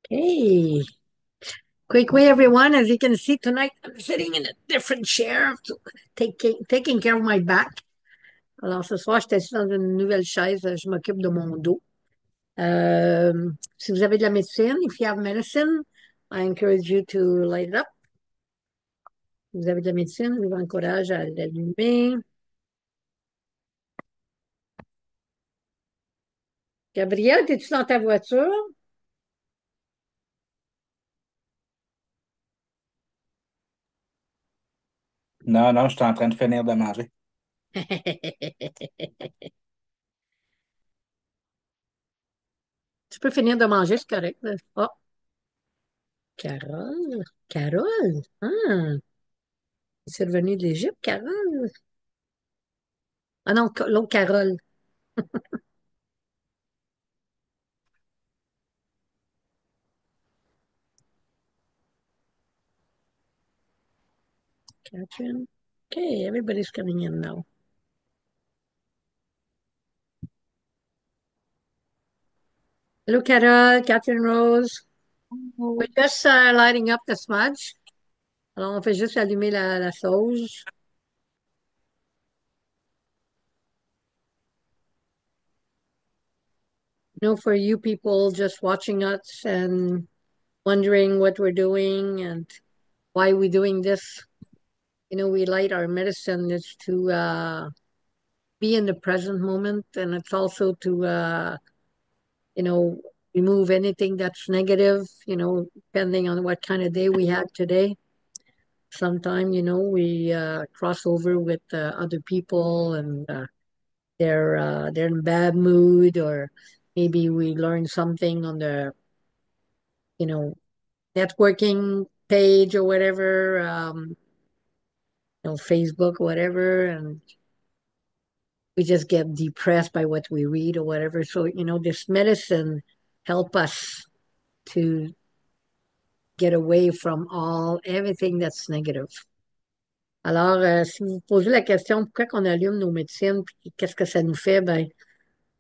Hey, quickly, everyone. As you can see tonight, I'm sitting in a different chair, taking care of my back. Alors, ce soir, j'étais assis dans une nouvelle chaise. Je m'occupe de mon dos. Si vous avez de la médecine, if you have medicine, I encourage you to light it up. Si vous avez de la médecine, je vous encourage à l'allumer. Gabrielle, es-tu dans ta voiture? Non, non, je suis en train de finir de manger. Tu peux finir de manger, c'est correct. Là. Oh, Carole. Carole. Ah, c'est revenu de l'Égypte, Carole. Ah non, l'autre Carole. Catherine. Okay, everybody's coming in now. Hello, Carol, Catherine Rose. We're just lighting up the smudge. Alors, on fait juste allumer la sauge. You know, for you people just watching us and wondering what we're doing and why we're doing this, we light our medicine is to be in the present moment, and it's also to, you know, remove anything that's negative, depending on what kind of day we had today. Sometimes, we cross over with other people and they're in bad mood, or maybe we learn something on the, you know, networking page or whatever, Facebook or whatever, and we just get depressed by what we read or whatever. So, this medicine help us to get away from everything that's negative. Alors, si vous posez la question pourquoi qu'on allume nos médecines, puis qu'est-ce que ça nous fait, ben,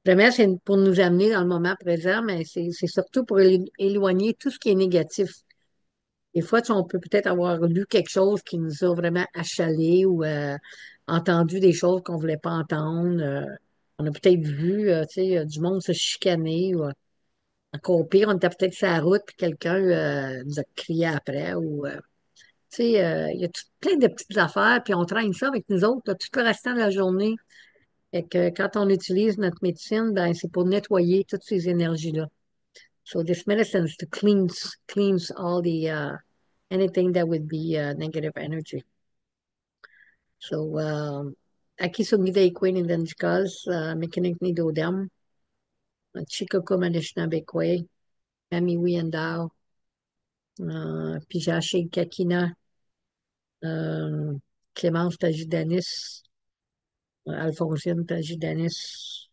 vraiment, c'est pour nous amener dans le moment présent, mais c'est surtout pour éloigner tout ce qui est négatif. Des fois, on peut peut-être avoir lu quelque chose qui nous a vraiment achalé ou entendu des choses qu'on voulait pas entendre. On a peut-être vu, tu sais, du monde se chicaner ou encore pire, on était peut-être sur la route puis quelqu'un nous a crié après ou tu sais, il y a plein de petites affaires, puis on traîne ça avec nous autres là, tout le restant de la journée. Et que quand on utilise notre médecine, ben, c'est pour nettoyer toutes ces énergies-là. So this medicine is to cleans all the anything that would be negative energy. So aquí sumida Queen identicals, mechanic ni dodam, Chikoko Manishnabeque, Mami Wiendao, Pijashi Kakina, Clémence Tajidanis, Alphonsine Tajidanis,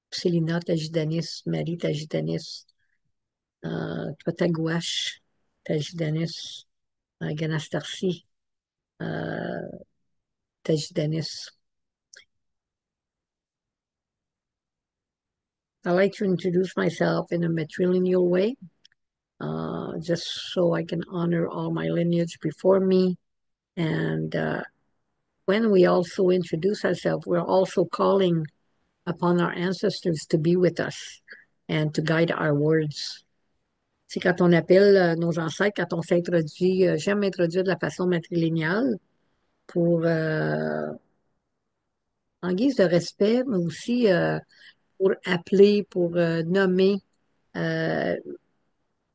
Célina Tajidanis, Marie Tajidanis, Patagouache, Tajidanis, Ganastarsi, Tajidanis. I like to introduce myself in a matrilineal way, just so I can honor all my lineage before me. And when we also introduce ourselves, we're also calling upon our ancestors to be with us and to guide our words. C'est quand on appelle nos ancêtres, quand on s'introduit, j'aime m'introduire de la façon matrilinéale pour, en guise de respect, mais aussi pour appeler, pour nommer euh,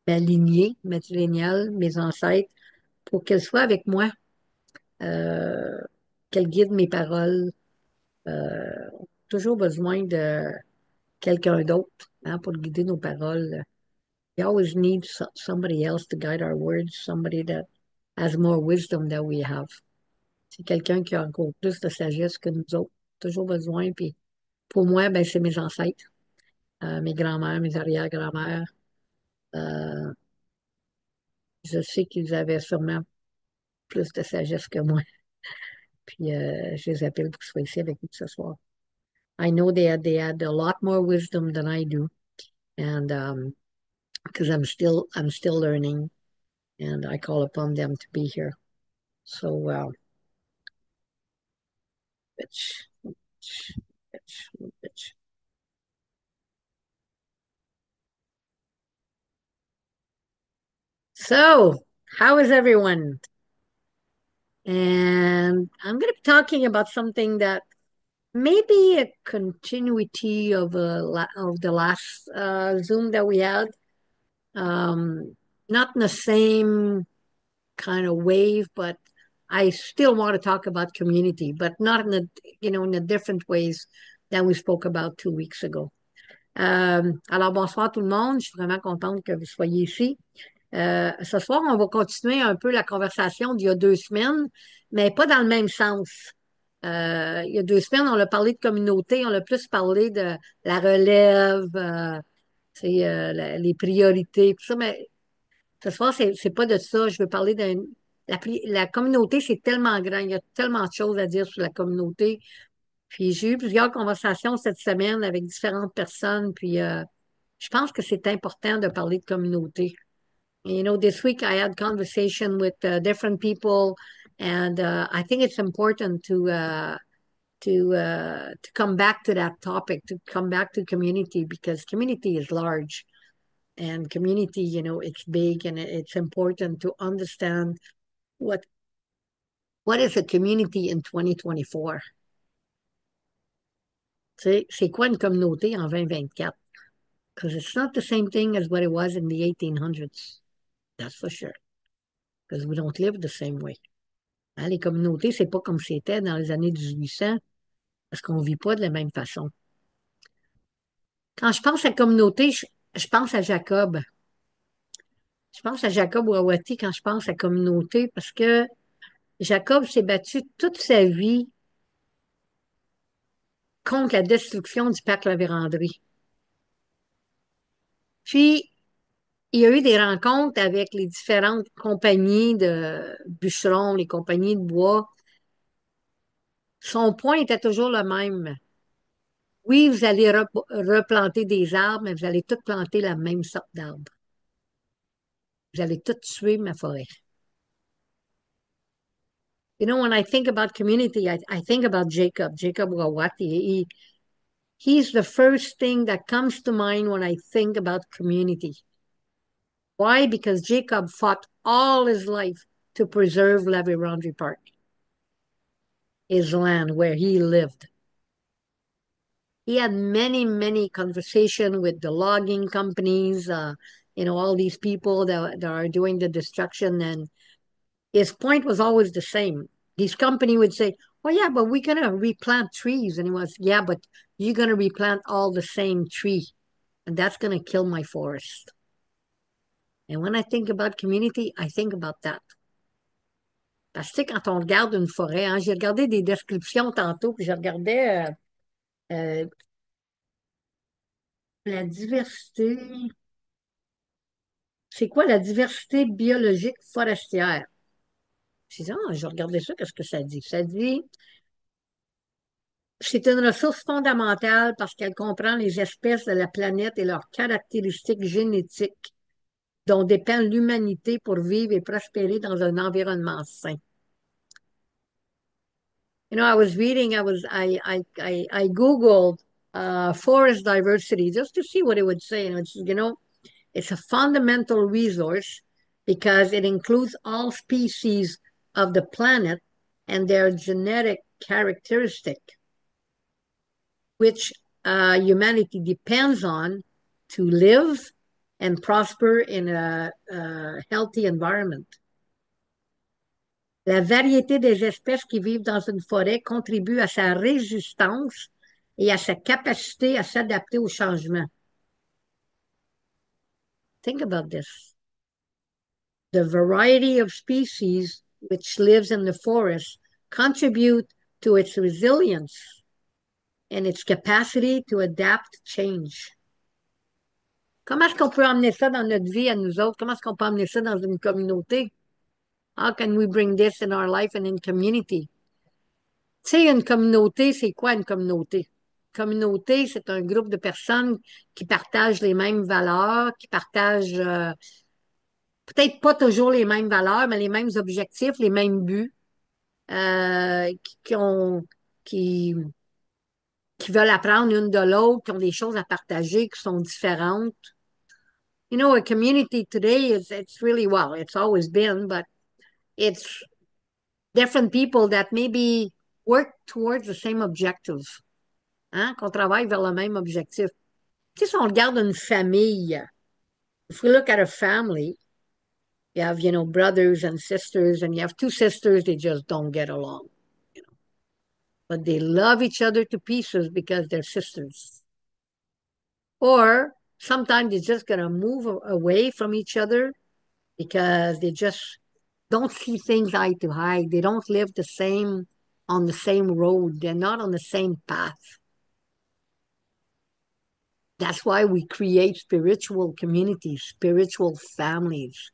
ma lignée matrilinéale, mes ancêtres, pour qu'elles soient avec moi, euh, qu'elles guident mes paroles. Toujours besoin de quelqu'un d'autre pour guider nos paroles. We always need somebody else to guide our words, somebody that has more wisdom than we have. C'est quelqu'un qui a encore plus de sagesse que nous autres. Toujours besoin. Puis pour moi, ben, c'est mes ancêtres, mes grands-mères, mes arrière-grands-mères. Euh, je sais qu'ils avaient sûrement plus de sagesse que moi. Puis je les appelle pour qu'ils soient ici avec nous ce soir. I know they had a lot more wisdom than I do. and because I'm still learning, and I call upon them to be here. So, bitch, bitch, bitch, bitch. So, how is everyone? And I'm going to be talking about something that may be a continuity of the last Zoom that we had. Um, Not in the same kind of wave, but I still want to talk about community, but not in the different ways that we spoke about 2 weeks ago. Alors, bonsoir tout le monde. Je suis vraiment contente que vous soyez ici. Ce soir, on va continuer un peu la conversation d'il y a 2 semaines, mais pas dans le même sens. Il y a 2 semaines, on a parlé de communauté, on a plus parlé de la relève, les priorités, tout ça, mais ce soir, c'est pas de ça. Je veux parler la communauté, c'est tellement grand, il y a tellement de choses à dire sur la communauté. Puis j'ai eu plusieurs conversations cette semaine avec différentes personnes, puis je pense que c'est important de parler de communauté. This week I had conversation with different people, and I think it's important to come back to that topic, to come back to community because community is large, and community, it's big, and it's important to understand what what is a community in 2024. C'est quoi une communauté en 2024? Because it's not the same thing as what it was in the 1800s. That's for sure. Because we don't live the same way. Hein, les communautés, c'est pas comme c'était dans les années 1800, parce qu'on vit pas de la même façon. Quand je pense à communauté, je pense à Jacob. Je pense à Jacob Wawati quand je pense à communauté, parce que Jacob s'est battu toute sa vie contre la destruction du parc La Vérandrie. Puis, il y a eu des rencontres avec les différentes compagnies de bûcherons, les compagnies de bois. Son point était toujours le même. Oui, vous allez replanter des arbres, mais vous allez tous planter la même sorte d'arbres. Vous allez tous tuer ma forêt. When I think about community, I think about Jacob Wawati. He's the first thing that comes to mind when I think about community. Why? Because Jacob fought all his life to preserve La Vérandrie Park, his land where he lived. He had many, many conversations with the logging companies, all these people that are doing the destruction. And his point was always the same. This company would say, oh, yeah, but we're going to replant trees. And he was, yeah, but you're going to replant all the same tree. And that's going to kill my forest. And when I think about community, I think about that. Parce que quand on regarde une forêt, hein, j'ai regardé des descriptions tantôt, puis je regardais euh, la diversité. C'est quoi la diversité biologique forestière? Je dis, ah, je regardais ça, qu'est-ce que ça dit? Ça dit, c'est une ressource fondamentale parce qu'elle comprend les espèces de la planète et leurs caractéristiques génétiques dont dépend l'humanité pour vivre et prospérer dans un environnement sain. I was reading, I Googled forest diversity just to see what it would say. And it's a fundamental resource because it includes all species of the planet and their genetic characteristic, which humanity depends on to live and prosper in a healthy environment. La variété des espèces qui vivent dans une forêt contribue à sa résistance et à sa capacité à s'adapter au changement. Think about this. The variety of species which lives in the forest contribute to its resilience and its capacity to adapt to change. Comment est-ce qu'on peut emmener ça dans notre vie à nous autres? Comment est-ce qu'on peut emmener ça dans une communauté? How can we bring this in our life and in community? Tu sais, une communauté, c'est quoi une communauté? communauté, c'est un groupe de personnes qui partagent les mêmes valeurs, qui partagent peut-être pas toujours les mêmes valeurs, mais les mêmes objectifs, les mêmes buts, qui ont, qui, qui veulent apprendre une de l'autre, qui ont des choses à partager, qui sont différentes. You know, a community today it's really well, it's always been, but it's different people that maybe work towards the same objective, hein, qu'on travaille vers le même objectif. Tu sais, si on regarde une famille, if we look at a family, you have, brothers and sisters, and you have two sisters, they just don't get along. But they love each other to pieces because they're sisters. Or sometimes they're just going to move away from each other because they just don't see things eye to eye. They don't live on the same road. They're not on the same path. That's why we create spiritual communities, spiritual families.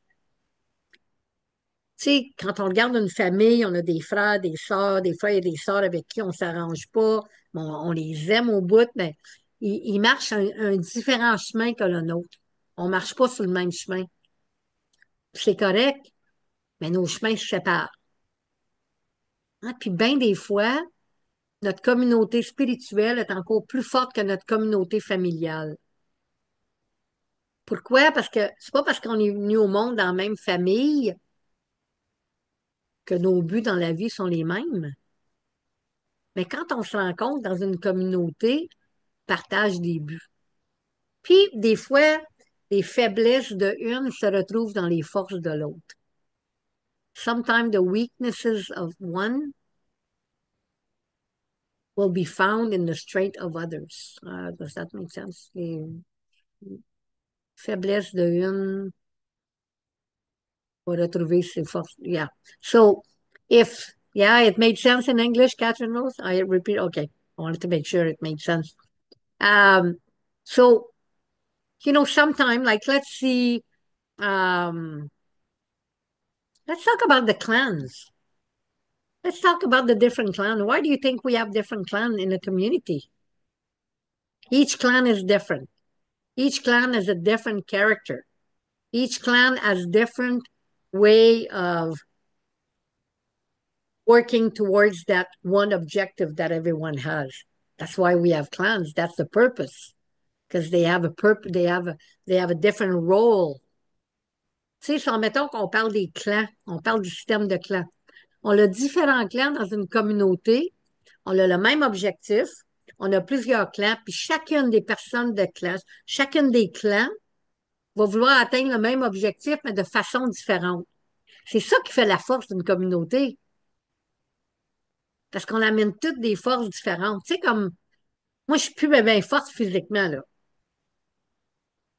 Tu sais, quand on regarde une famille, on a des frères, des sœurs, des frères et des sœurs avec qui on ne s'arrange pas, on les aime au bout, mais ils marchent un différent chemin que le nôtre. On ne marche pas sur le même chemin. C'est correct, mais nos chemins se séparent. Hein? Puis bien des fois, notre communauté spirituelle est encore plus forte que notre communauté familiale. Pourquoi? Parce que c'est pas parce qu'on est venu au monde dans la même famille que nos buts dans la vie sont les mêmes. Mais quand on se rencontre dans une communauté, on partage des buts. Puis, des fois, les faiblesses de une se retrouvent dans les forces de l'autre. Sometimes the weaknesses of one will be found in the strength of others. Does that make sense? Les faiblesses de une vont retrouver ses forces. Yeah. So, yeah, it made sense in English, Catherine Rose. I repeat, okay. I wanted to make sure it made sense. Um, so, sometime, like, um, let's talk about the clans. Let's talk about the different clans. Why do you think we have different clans in a community? Each clan is different. Each clan has a different character. Each clan has different way of working towards that one objective that everyone has. That's why we have clans. That's the purpose. Because they have a purpose, they have a different role. Tu sais, si mettons qu'on parle des clans, on parle du système de clans. On a différents clans dans une communauté, on a le même objectif, on a plusieurs clans, puis chacune des personnes de clans, chacune des clans va vouloir atteindre le même objectif, mais de façon différente. C'est ça qui fait la force d'une communauté, parce qu'on amène toutes des forces différentes. Tu sais, comme moi, je suis plus bien forte physiquement, là.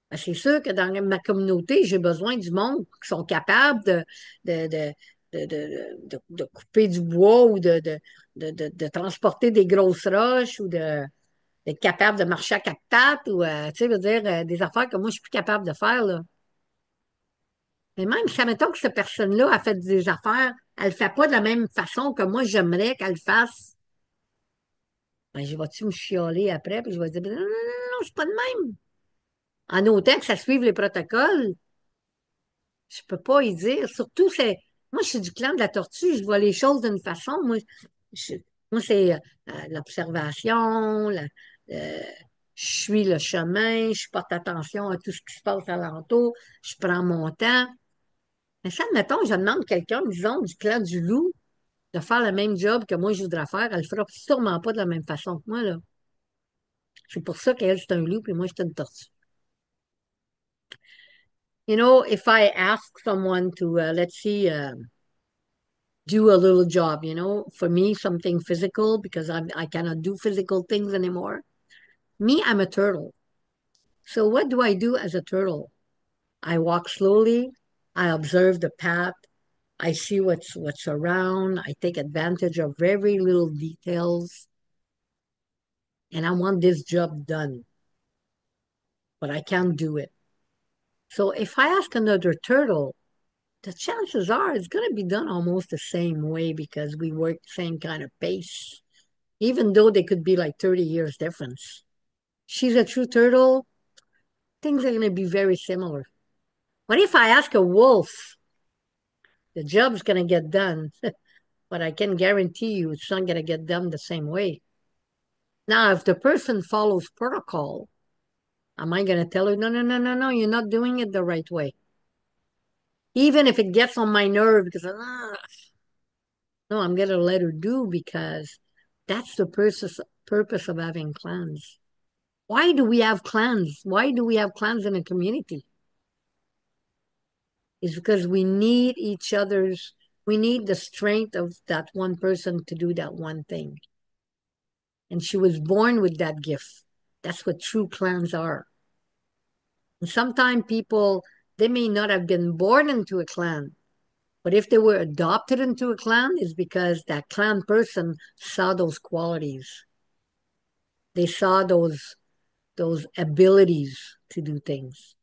Ben, c'est sûr que dans ma communauté, j'ai besoin du monde qui sont capables de, de, de couper du bois ou de transporter des grosses roches ou d'être capable de marcher à quatre pattes ou, tu sais, veut dire, des affaires que moi, je suis plus capable de faire, là. Mais même si, admettons que cette personne-là a fait des affaires, elle ne le fait pas de la même façon que moi, j'aimerais qu'elle le fasse. Ben, je vais-tu me chialer après, puis je vais dire, non, non, non, non, je suis pas de même. En autant que ça suive les protocoles, je peux pas y dire. Surtout, moi, je suis du clan de la tortue, je vois les choses d'une façon. Je, moi c'est l'observation, euh, je suis le chemin, je porte attention à tout ce qui se passe alentour, je prends mon temps. Mais ça, admettons, je demande quelqu'un, disons, du clan du loup, de faire le même job que moi je voudrais faire, elle le fera sûrement pas de la même façon que moi, là. C'est pour ça qu'elle, c'est un loup, puis moi, je suis une tortue. If I ask someone to, let's see, do a little job, for me, something physical, because I cannot do physical things anymore. Me, I'm a turtle. So what do I do as a turtle? I walk slowly, I observe the path, I see what's around, I take advantage of very little details, and I want this job done, but I can't do it. So if I ask another turtle, the chances are it's going to be done almost the same way because we work the same kind of pace. even though they could be like 30 years difference. She's a true turtle, things are going to be very similar. What if I ask a wolf? The job's going to get done, but I can guarantee you it's not going to get done the same way. Now, if the person follows protocol, am I going to tell her, no, no, no, no, no, you're not doing it the right way? Even if it gets on my nerve because, no, I'm going to let her do because that's the purpose of having clans. Why do we have clans? Why do we have clans in a community? It's because we need the strength of that one person to do that one thing. And she was born with that gift. That's what true clans are. And sometimes people, they may not have been born into a clan, but if they were adopted into a clan, it's because that clan person saw those qualities. They saw those abilities to do things.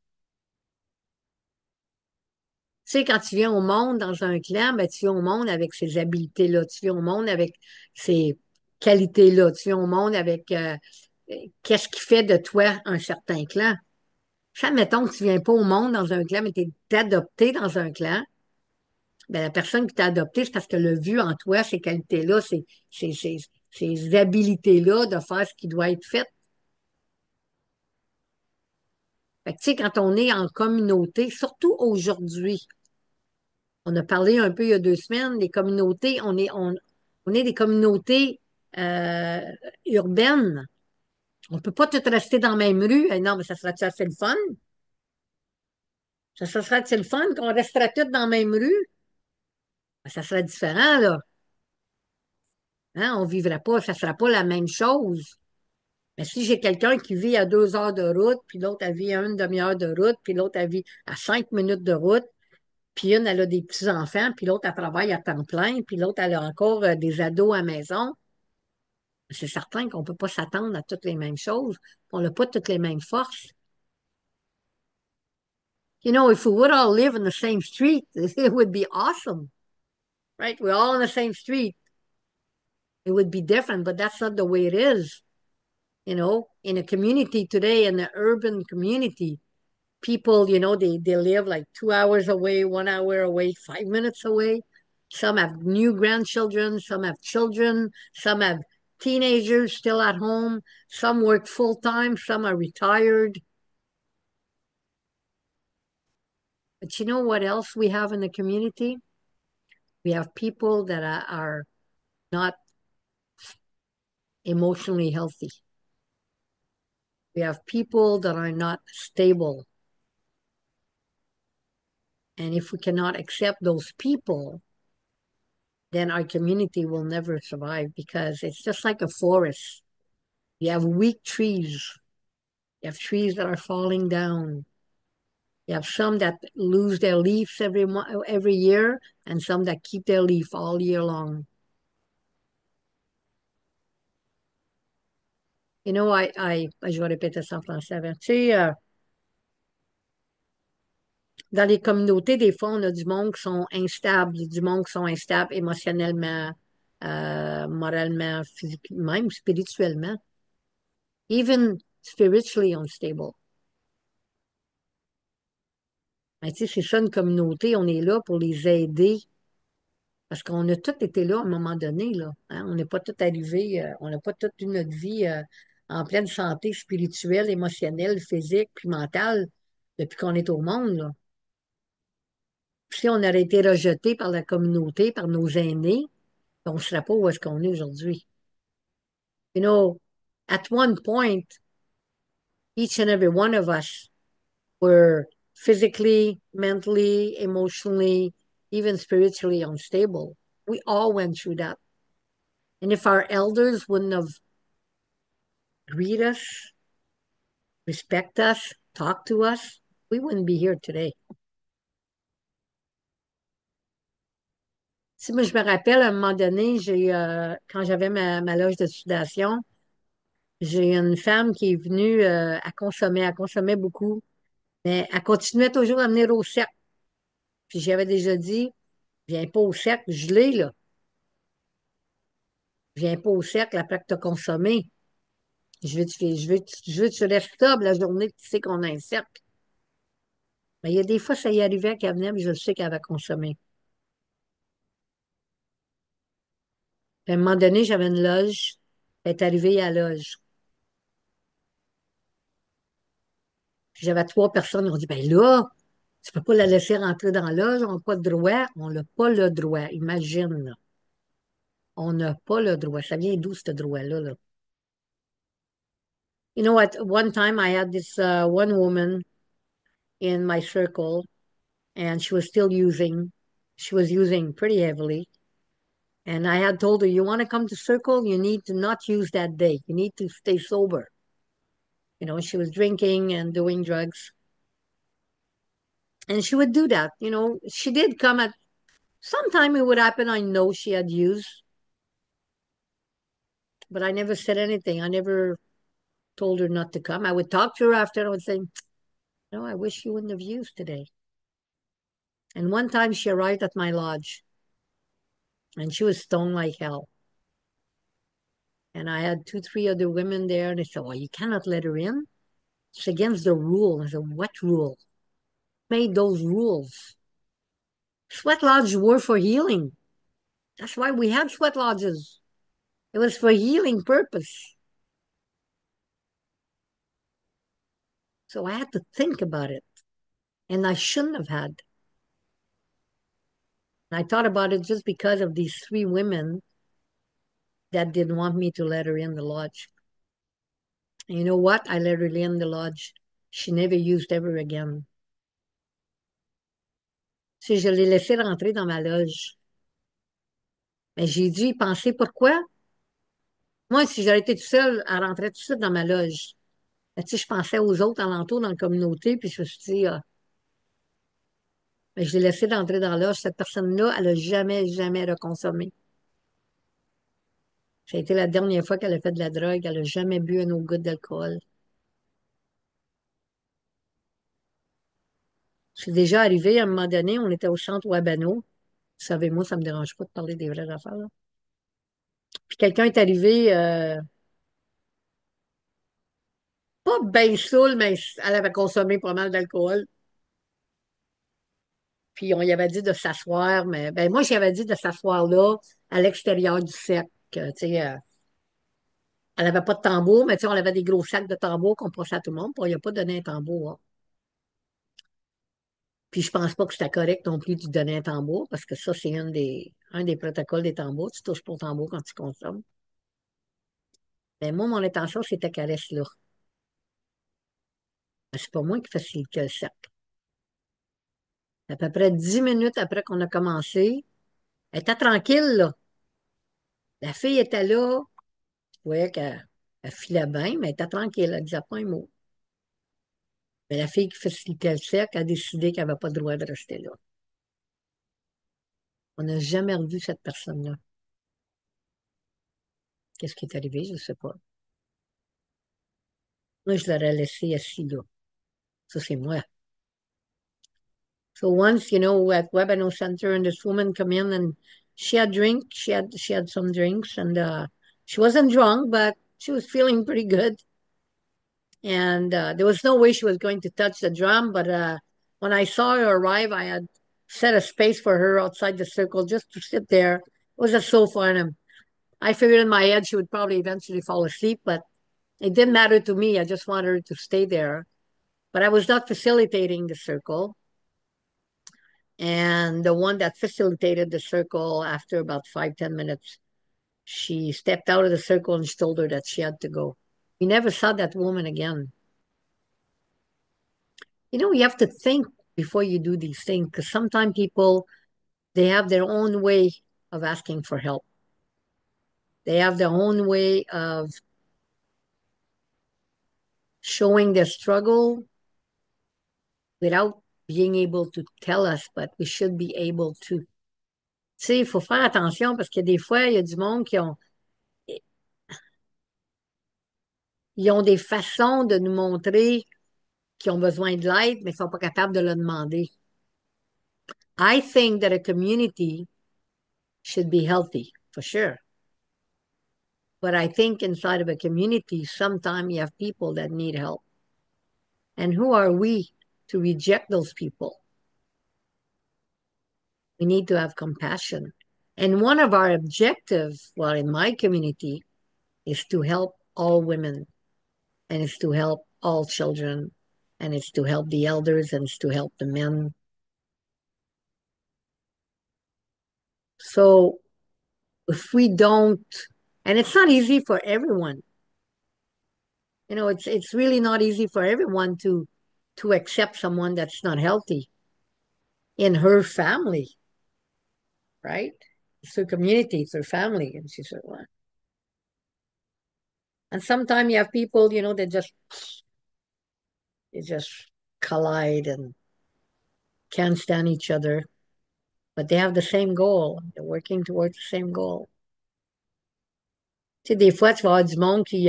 Tu sais, quand tu viens au monde dans un clan, ben, tu viens au monde avec ces habiletés-là, tu viens au monde avec ces qualités-là, tu viens au monde avec qu'est-ce qui fait de toi un certain clan. Si, admettons que tu viens pas au monde dans un clan, mais tu es adopté dans un clan, ben, la personne qui t'a adopté, c'est parce qu'elle a vu en toi ces qualités-là, ces, ces, ces habilités-là de faire ce qui doit être fait. Fait que, tu sais, quand on est en communauté, surtout aujourd'hui, on a parlé un peu il y a 2 semaines, les communautés, on est des communautés euh, urbaines. On peut pas tout rester dans la même rue. Eh non, mais ça serait assez le fun? Ça serait assez le fun qu'on resterait tous dans la même rue? Ben, ça serait différent, là. Hein? On vivrait pas, ça serait pas la même chose. Mais si j'ai quelqu'un qui vit à 2 heures de route, puis l'autre, elle vit à une demi-heure de route, puis l'autre, elle vit à 5 minutes de route, puis une, elle a des petits-enfants, puis l'autre, elle travaille à temps plein, puis l'autre, elle a encore des ados à la maison. C'est certain qu'on ne peut pas s'attendre à toutes les mêmes choses. On n'a pas toutes les mêmes forces. You know, if we would all live in the same street, it would be awesome, right? We're all in the same street. It would be different, but that's not the way it is. You know, in a community today, in the urban community, people, they live like 2 hours away, 1 hour away, 5 minutes away. Some have new grandchildren, some have children, some have teenagers still at home, some work full time, some are retired. But you know what else we have in the community? We have people that are not emotionally healthy. We have people that are not stable. And if we cannot accept those people, then our community will never survive because it's just like a forest. You have weak trees. You have trees that are falling down. You have some that lose their leaves every year and some that keep their leaf all year long. Je vais répéter ça en français avant. Tu sais, dans les communautés, des fois, on a du monde qui sont instables, du monde qui sont instables émotionnellement, moralement, physiquement, même spirituellement. Even spiritually unstable. Ben, tu sais, c'est ça une communauté, on est là pour les aider parce qu'on a tous été là à un moment donné, là. Hein. On n'est pas tous arrivés, on n'a pas toute eu notre vie en pleine santé spirituelle, émotionnelle, physique, puis mentale depuis qu'on est au monde, là. Si on aurait été rejeté par la communauté, par nos aînés, on ne serait pas où est-ce qu'on est aujourd'hui. You know, at one point, each and every one of us were physically, mentally, emotionally, even spiritually unstable. We all went through that. And if our elders wouldn't have greeted us, respect us, talk to us, we wouldn't be here today. Si moi, je me rappelle, à un moment donné, quand j'avais ma loge de sudation, j'ai une femme qui est venue, elle consommait beaucoup, mais elle continuait toujours à venir au cercle. Puis j'avais déjà dit, viens pas au cercle gelé, là. viens pas au cercle après que tu as consommé. Je veux que tu restes sobre la journée que tu sais qu'on a un cercle. Mais il y a des fois, ça y arrivait qu'elle venait, mais je le sais qu'elle avait consommé. Puis à un moment donné, j'avais une loge. Elle est arrivée à la loge. Puis j'avais trois personnes qui ont dit, ben là, tu peux pas la laisser rentrer dans la loge, on n'a pas le droit. On n'a pas le droit. Imagine, là. On n'a pas le droit. Ça vient d'où, ce droit-là, là? You know what? One time I had this one woman in my circle, and she was using pretty heavily. And I had told her, you want to come to circle? You need to not use that day. You need to stay sober. You know, she was drinking and doing drugs. And she would do that. You know, she did come at sometime it would happen. I know she had used, but I never said anything. I never told her not to come. I would talk to her after and I would say, no, I wish you wouldn't have used today. And one time she arrived at my lodge and she was stoned like hell. And I had two, three other women there, and they said, well, you cannot let her in. It's against the rule. I said, what rule? Made those rules? Sweat lodges were for healing. That's why we have sweat lodges. It was for healing purpose. So I had to think about it, and I shouldn't have had. And I thought about it just because of these three women that didn't want me to let her in the lodge. And you know what? I let her in the lodge. She never used ever again. Si je l'ai laissée rentrer dans ma loge. Mais j'ai dû y penser. Pourquoi? Moi, si j'aurais été toute seule, elle rentrait tout de suite dans ma loge. Mais tu sais, je pensais aux autres alentours dans la communauté, puis je me suis dit, ah, mais je l'ai laissée d'entrer dans la loge. Cette personne-là, elle a jamais, jamais reconsommé. Ça a été la dernière fois qu'elle a fait de la drogue. Elle a jamais bu un autre goutte d'alcool. C'est déjà arrivé à un moment donné, on était au centre Wabano. Vous savez, moi, ça me dérange pas de parler des vraies affaires, là. Puis quelqu'un est arrivé, pas bien saoul, mais elle avait consommé pas mal d'alcool. Puis on y avait dit de s'asseoir, mais ben moi, j'avais dit de s'asseoir là, à l'extérieur du cercle. Tu sais, elle avait pas de tambour, mais tu sais, on avait des gros sacs de tambour qu'on passait à tout le monde, puis on lui a pas donné un tambour, hein. Puis je pense pas que c'était correct non plus de donner un tambour, parce que ça, c'est un des protocoles des tambours. Tu touches pas au tambour quand tu consommes. Mais moi, mon intention, c'était qu'elle reste là. C'est pas moi qui facilite le cercle. À peu près 10 minutes après qu'on a commencé, elle était tranquille, là. La fille était là. Je voyais qu'elle filait bien, mais elle était tranquille. Elle disait pas un mot. Mais la fille qui facilitait le cercle a décidé qu'elle n'avait pas le droit de rester là. On n'a jamais revu cette personne-là. Qu'est-ce qui est arrivé? Je ne sais pas. Moi, je l'aurais laissé assis là. Ça, c'est moi. So once, you know, at Webano Center, and this woman come in and she had drink. She had some drinks, and she wasn't drunk, but she was feeling pretty good. And there was no way she was going to touch the drum. But when I saw her arrive, I had set a space for her outside the circle just to sit there. It was just so fun. And I figured in my head she would probably eventually fall asleep, but it didn't matter to me. I just wanted her to stay there. But I was not facilitating the circle. And the one that facilitated the circle, after about 5, 10 minutes, she stepped out of the circle and she told her that she had to go. We never saw that woman again. You know, you have to think before you do these things because sometimes people, they have their own way of asking for help. They have their own way of showing their struggle without being able to tell us, but we should be able to. Tu sais, il faut faire attention parce que des fois, il y a du monde ils ont des façons de nous montrer qu'ils ont besoin de l'aide, mais ils sont pas capables de le demander. I think that a community should be healthy, for sure. But I think inside of a community, sometimes you have people that need help. And who are we to reject those people? We need to have compassion. And one of our objectives, well, in my community, is to help all women, and it's to help all children, and it's to help the elders, and it's to help the men. So if we don't, and it's not easy for everyone, it's really not easy for everyone to accept someone that's not healthy in her family, right? It's her community, it's her family. And she said, well, and sometimes you have people, they just collide and can't stand each other, but they have the same goal. They're working towards the same goal. Tu sais, des fois, tu vas avoir du monde qui,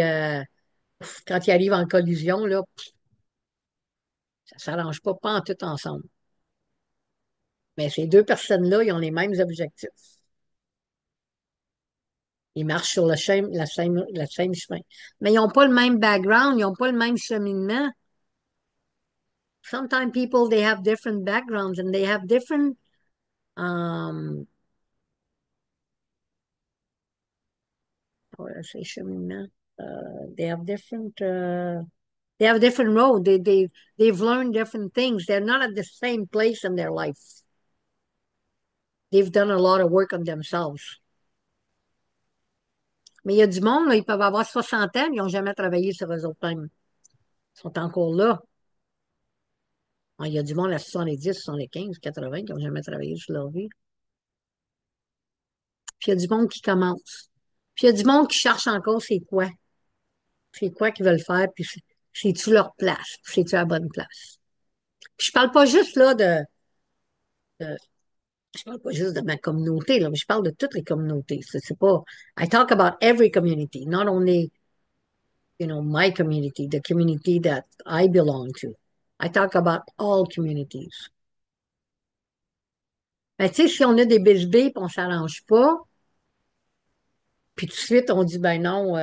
quand ils arrivent en collision, là, ça s'arrange pas en tout ensemble. Mais ces deux personnes-là, ils ont les mêmes objectifs. Ils marchent sur le same chemin. Mais ils n'ont pas le même background, ils n'ont pas le même cheminement. Sometimes people, they have different backgrounds and they have different, um, how would I say cheminement? They have different road. They've learned different things. They're not at the same place in their life. They've done a lot of work on themselves. Mais il y a du monde, là, ils peuvent avoir 60 ans, ils n'ont jamais travaillé sur eux autres mêmes. Ils sont encore là. Il y a du monde à 70, 75, 80 qui n'ont jamais travaillé sur leur vie. Puis il y a du monde qui commence. Puis il y a du monde qui cherche encore c'est quoi. C'est quoi qu'ils veulent faire, puis c'est-tu leur place, puis c'est-tu la bonne place. Puis je parle pas juste de ma communauté, là, mais je parle de toutes les communautés. C'est pas, I talk about every community, not only, my community, the community that I belong to. I talk about all communities. Ben, tu sais, si on a des bisbées et on s'arrange pas, puis tout de suite on dit, ben non,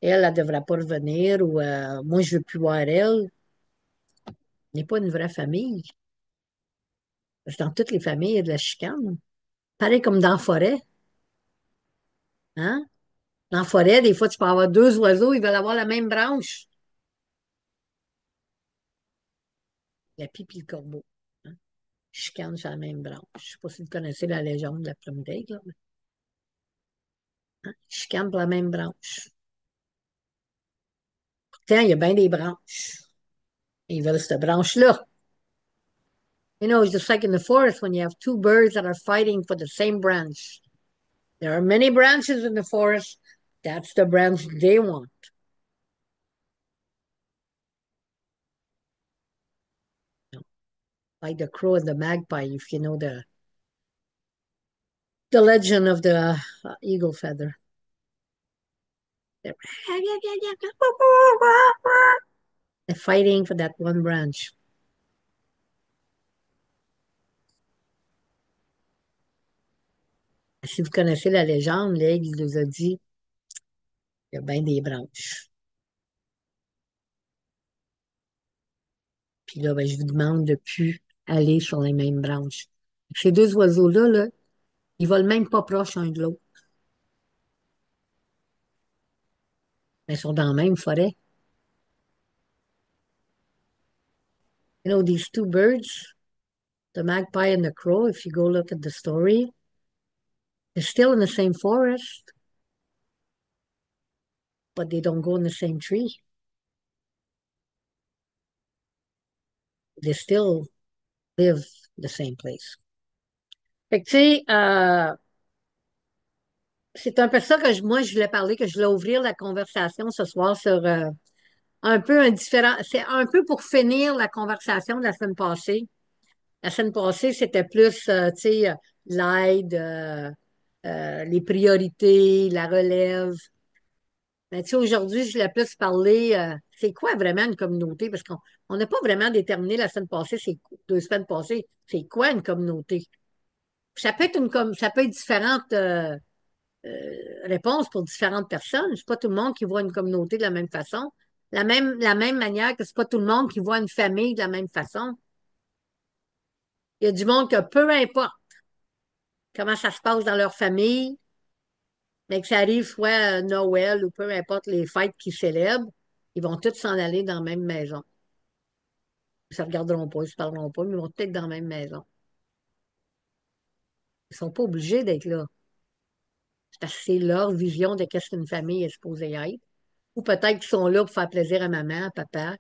elle devrait pas revenir ou moi, je veux plus voir elle, n'est pas une vraie famille. Parce que dans toutes les familles, il y a de la chicane. Pareil comme dans la forêt, hein? Dans la forêt, des fois, tu peux avoir deux oiseaux, ils veulent avoir la même branche. La pie et le corbeau. Hein? Chicane sur la même branche. Je sais pas si vous connaissez la légende de la plume d'aigle, là, mais, hein? Chicane pour la même branche. Pourtant, il y a bien des branches. Ils veulent cette branche-là. It's just like in the forest when you have two birds that are fighting for the same branch. There are many branches in the forest. That's the branch they want. Like the crow and the magpie, if you know the legend of the eagle feather. They're, they're fighting for that one branch. Si vous connaissez la légende, l'aigle il nous a dit il y a bien des branches. Puis là, ben, je vous demande de plus aller sur les mêmes branches. Ces deux oiseaux-là, là, ils volent même pas proches un de l'autre. Mais ils sont dans la même forêt. These two birds, the magpie and the crow, if you go look at the story, they're still in the same forest, but they don't go in the same tree. They still live the same place. Fait que, tu sais, c'est un peu ça que moi, je voulais parler, que je voulais ouvrir la conversation ce soir sur un peu un différent. C'est un peu pour finir la conversation de la semaine passée. La semaine passée, c'était plus, tu sais, l'aide, les priorités, la relève. Mais tu sais, aujourd'hui, je voulais plus parler, c'est quoi vraiment une communauté? Parce qu'on n'a pas vraiment déterminé la semaine passée, c'est 2 semaines passées, c'est quoi une communauté? Ça peut être différente. réponse pour différentes personnes. C'est pas tout le monde qui voit une communauté de la même façon. La même manière que c'est pas tout le monde qui voit une famille de la même façon. Il y a du monde que peu importe comment ça se passe dans leur famille, mais que ça arrive soit Noël ou peu importe les fêtes qu'ils célèbrent, ils vont tous s'en aller dans la même maison. Ils se regarderont pas, ils se parleront pas, mais ils vont tous être dans la même maison. Ils sont pas obligés d'être là. C'est parce que c'est leur vision de qu'est-ce qu'une famille est supposée être. Ou peut-être qu'ils sont là pour faire plaisir à maman, à papa.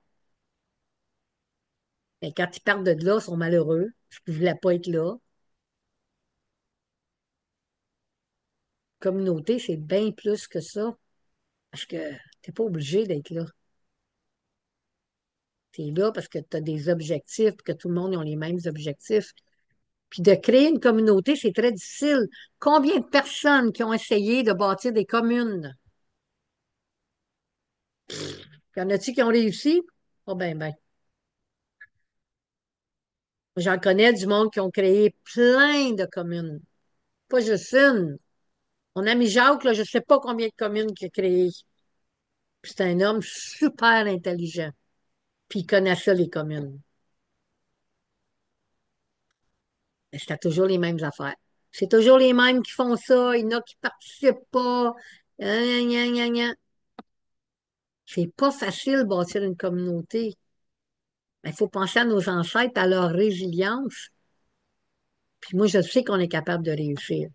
Mais quand ils partent de là, ils sont malheureux, parce qu'ils ne voulaient pas être là. Communauté, c'est bien plus que ça, parce que tu n'es pas obligé d'être là. Tu es là parce que tu as des objectifs, puis que tout le monde a les mêmes objectifs. Puis de créer une communauté, c'est très difficile. Combien de personnes qui ont essayé de bâtir des communes? Y en a-tu qui ont réussi? Oh ben. J'en connais du monde qui ont créé plein de communes. Pas juste une. Mon ami Jacques, là, je ne sais pas combien de communes qu'il a créées. Puis c'est un homme super intelligent. Puis il connaît ça, les communes. Mais c'était toujours les mêmes affaires. C'est toujours les mêmes qui font ça. Il y en a qui participent pas. Gna, gna, gna, gna. C'est pas facile de bâtir une communauté. Mais il faut penser à nos ancêtres, à leur résilience. Puis moi, je sais qu'on est capable de réussir.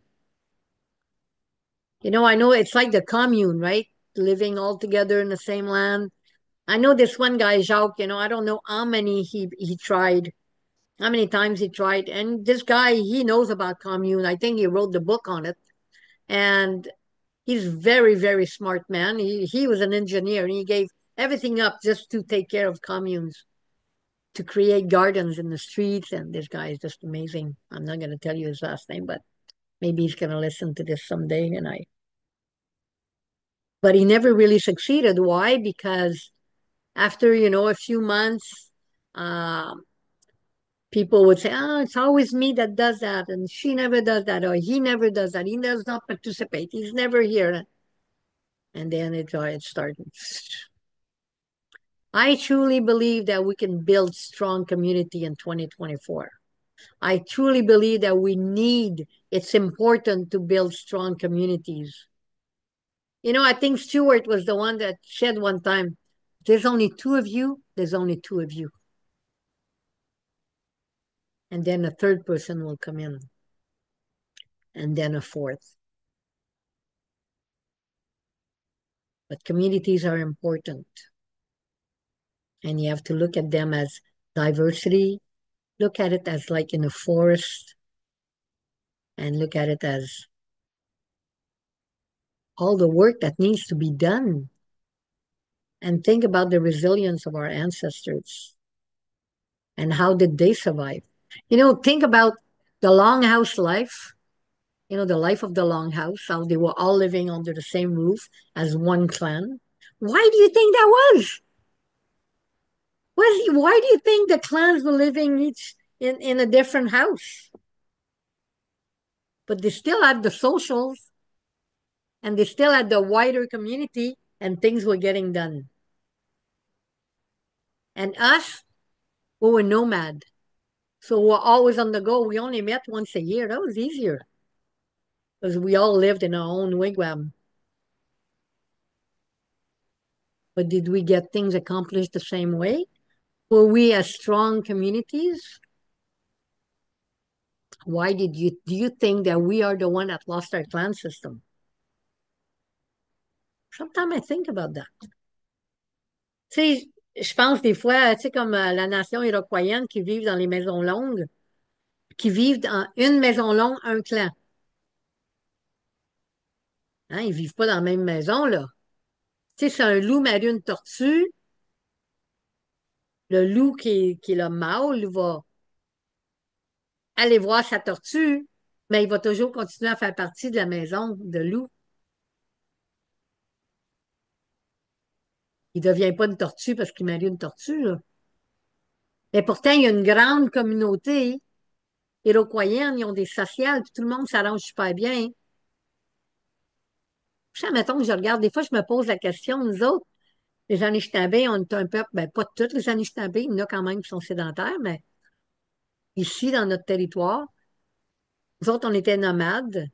I know it's like the commune, right? Living all together in the same land. I know this one guy, Jacques, I don't know how many he tried, how many times he tried. And this guy, he knows about commune. I think he wrote the book on it. And he's very, very smart man. He was an engineer and he gave everything up just to take care of communes, to create gardens in the streets. And this guy is just amazing. I'm not going to tell you his last name, but maybe he's going to listen to this someday. But he never really succeeded. Why? Because after, a few months, um, people would say, oh, it's always me that does that, and she never does that, or he never does that. He does not participate. He's never here. And then it started. I truly believe that we can build strong community in 2024. I truly believe that it's important to build strong communities. I think Stewart was the one that said one time, there's only two of you, there's only two of you. And then a third person will come in, and then a fourth. But communities are important, and you have to look at them as diversity, look at it as like in a forest, and look at it as all the work that needs to be done. And think about the resilience of our ancestors and how did they survive. Think about the longhouse life, the life of the longhouse, how they were all living under the same roof as one clan. Why do you think that was? Why do you think the clans were living each in a different house? But they still had the socials and they still had the wider community and things were getting done. And us, we were nomad. So we're always on the go. We only met once a year. That was easier because we all lived in our own wigwam. But did we get things accomplished the same way? Were we as strong communities? Why do you think that we are the one that lost our clan system? Sometimes I think about that. Tu sais, je pense des fois, tu sais, comme la nation iroquoienne qui vivent dans les maisons longues, qui vivent dans une maison longue, un clan. Hein, ils vivent pas dans la même maison, là. Tu sais, c'est un loup marie une tortue. Le loup qui est le mâle va aller voir sa tortue, mais il va toujours continuer à faire partie de la maison de loup. Il devient pas une tortue parce qu'il marie une tortue, là. Mais pourtant, il y a une grande communauté iroquoienne, ils ont des sociales, puis tout le monde s'arrange super bien. Ça, mettons que je regarde, des fois, je me pose la question, nous autres, les Anishinabés, on est un peuple, ben, pas tous les Anishinabés, il y en a quand même qui sont sédentaires, mais ici, dans notre territoire, nous autres, on était nomades.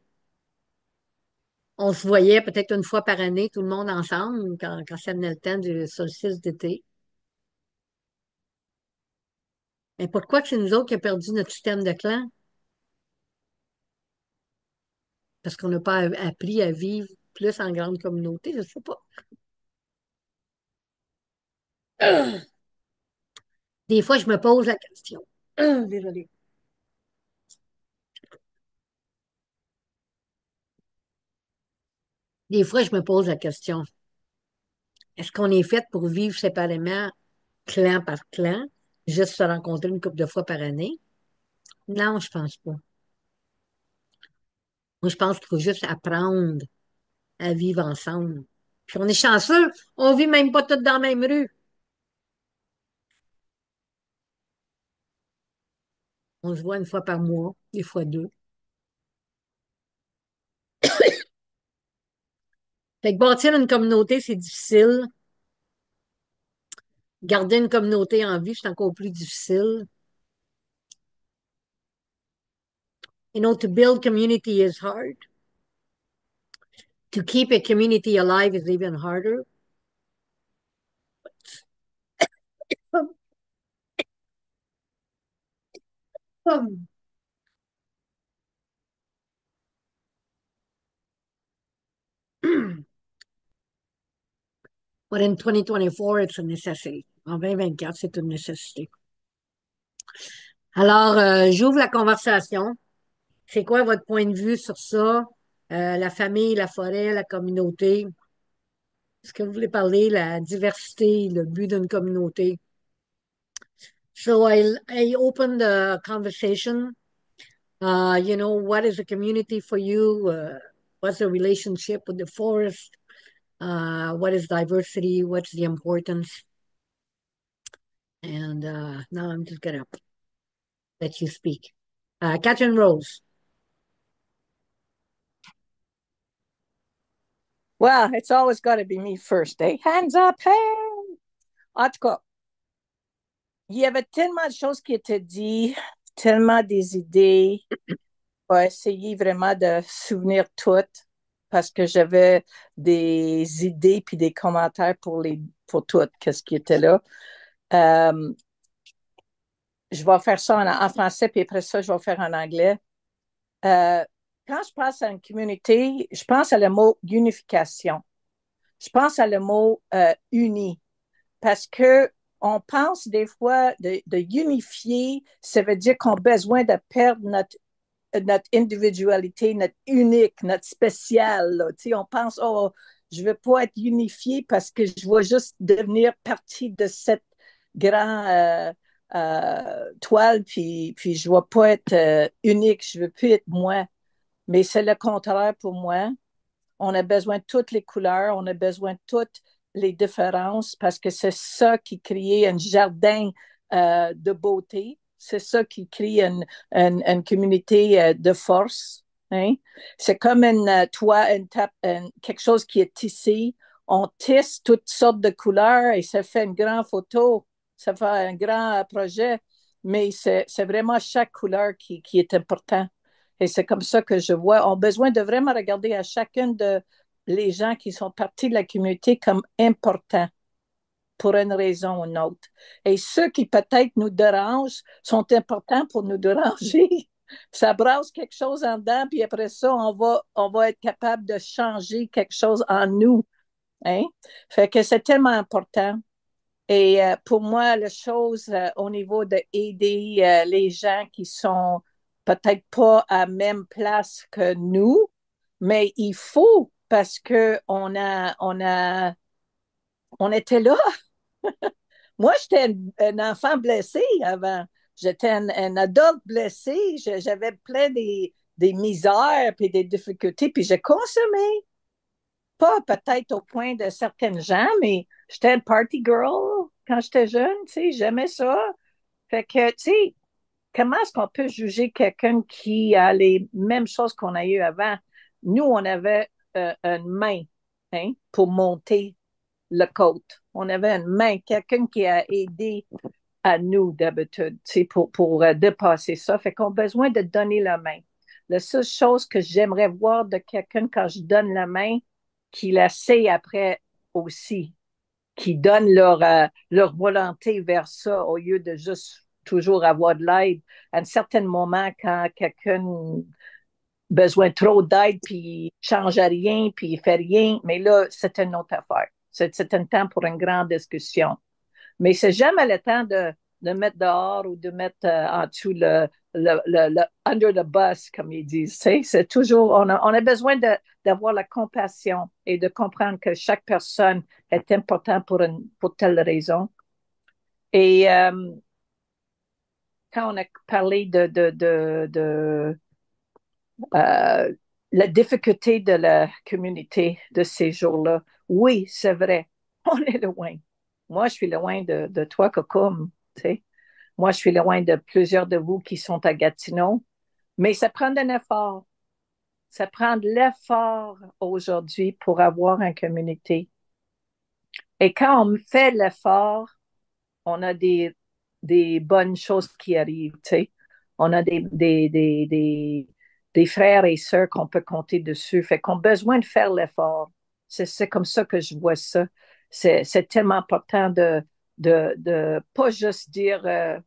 On se voyait peut-être une fois par année, tout le monde ensemble, quand ça venait le temps du solstice d'été. Mais pourquoi que c'est nous autres qui avons perdu notre système de clan? Parce qu'on n'a pas appris à vivre plus en grande communauté, je ne sais pas. Des fois, je me pose la question. Désolée. Des fois, je me pose la question. Est-ce qu'on est fait pour vivre séparément, clan par clan, juste se rencontrer une couple de fois par année? Non, je pense pas. Moi, je pense qu'il faut juste apprendre à vivre ensemble. Puis on est chanceux, on vit même pas tous dans la même rue. On se voit une fois par mois, des fois deux. Fait que bâtir une communauté, c'est difficile. Garder une communauté en vie, c'est encore plus difficile. You know, to build community is hard. To keep a community alive is even harder. But in 2024, it's a necessity. En 2024, c'est une nécessité. Alors, j'ouvre la conversation. C'est quoi votre point de vue sur ça? La famille, la forêt, la communauté. Est-ce que vous voulez parler la diversité, le but d'une communauté? So I opened the conversation. What is a community for you? What's the relationship with the forest? What is diversity? What's the importance? And now I'm just gonna let you speak. Catherine Rose. Well, it's always got to be me first, eh? Hands up, hey! En tout cas, il y avait tellement de choses qui étaient dites, tellement des idées. On va essayer vraiment de souvenir toutes parce que j'avais des idées puis des commentaires pour toutes, qu'est-ce qui était là. Euh, je vais faire ça en français puis après ça, je vais faire en anglais. Euh, Quand je pense à une communauté, je pense à le mot unification. Je pense à le mot uni parce que on pense des fois de unifier, ça veut dire qu'on a besoin de perdre notre individualité, notre unique, notre spécial. Là. On pense, oh, je ne veux pas être unifié parce que je veux juste devenir partie de cette grande toile, puis je ne veux pas être unique, je ne veux plus être moi. Mais c'est le contraire pour moi. On a besoin de toutes les couleurs, on a besoin de toutes les différences parce que c'est ça qui crée un jardin de beauté. C'est ça qui crée une communauté de force. Hein? C'est comme quelque chose qui est tissé. On tisse toutes sortes de couleurs et ça fait une grande photo, ça fait un grand projet, mais c'est vraiment chaque couleur qui est important. Et c'est comme ça que je vois. On a besoin de vraiment regarder à chacun de les gens qui sont partis de la communauté comme importants pour une raison ou une autre. Et ceux qui peut-être nous dérangent sont importants pour nous déranger. Ça brasse quelque chose en dedans, puis après ça, on va être capable de changer quelque chose en nous. Hein? Fait que c'est tellement important. Et pour moi, la chose au niveau d'aider les gens qui sont peut-être pas à la même place que nous, mais il faut parce que on était là. Moi, j'étais un enfant blessé avant. J'étais un adulte blessé. J'avais plein des misères puis des difficultés, puis j'ai consommé. Pas peut-être au point de certaines gens, mais j'étais une party girl quand j'étais jeune, tu sais, j'aimais ça. Fait que, tu sais, comment est-ce qu'on peut juger quelqu'un qui a les mêmes choses qu'on a eues avant? Nous, on avait une main, hein, pour monter le côte. On avait une main, quelqu'un qui a aidé à nous d'habitude, pour dépasser ça. Fait qu'on a besoin de donner la main. La seule chose que j'aimerais voir de quelqu'un quand je donne la main, qu'il essaie après aussi, qui donnent leur volonté vers ça au lieu de juste toujours avoir de l'aide. À un certain moment, quand quelqu'un a besoin trop d'aide, puis il change à rien, puis il fait rien, mais là, c'est une autre affaire. C'est un temps pour une grande discussion. Mais c'est jamais le temps de mettre dehors ou de mettre en dessous le under the bus, comme ils disent. C'est toujours, on a besoin d'avoir la compassion et de comprendre que chaque personne est importante pour telle raison. Et quand on a parlé de la difficulté de la communauté de ces jours-là, oui, c'est vrai, on est loin. Moi, je suis loin de toi, Cocum, tu sais. Moi, je suis loin de plusieurs de vous qui sont à Gatineau, mais ça prend un effort. Ça prend de l'effort aujourd'hui pour avoir une communauté. Et quand on fait l'effort, on a des bonnes choses qui arrivent, tu sais. On a des frères et sœurs qu'on peut compter dessus. Fait qu'on a besoin de faire l'effort. C'est comme ça que je vois ça. C'est tellement important de pas juste dire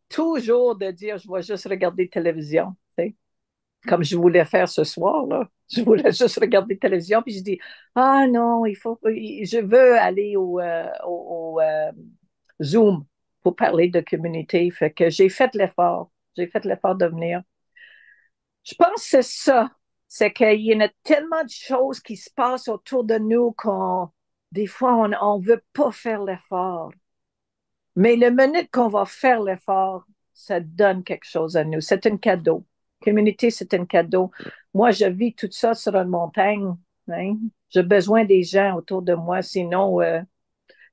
toujours de dire je vais juste regarder télévision, tu sais, comme je voulais faire ce soir, là. Je voulais juste regarder télévision, puis je dis, ah non, je veux aller au Zoom pour parler de communauté. Fait que j'ai fait l'effort. J'ai fait l'effort de venir. Je pense que c'est ça. C'est qu'il y a tellement de choses qui se passent autour de nous des fois, on veut pas faire l'effort. Mais le minute qu'on va faire l'effort, ça donne quelque chose à nous. C'est un cadeau. Communauté, c'est un cadeau. Moi, je vis tout ça sur une montagne. Hein. J'ai besoin des gens autour de moi. Sinon,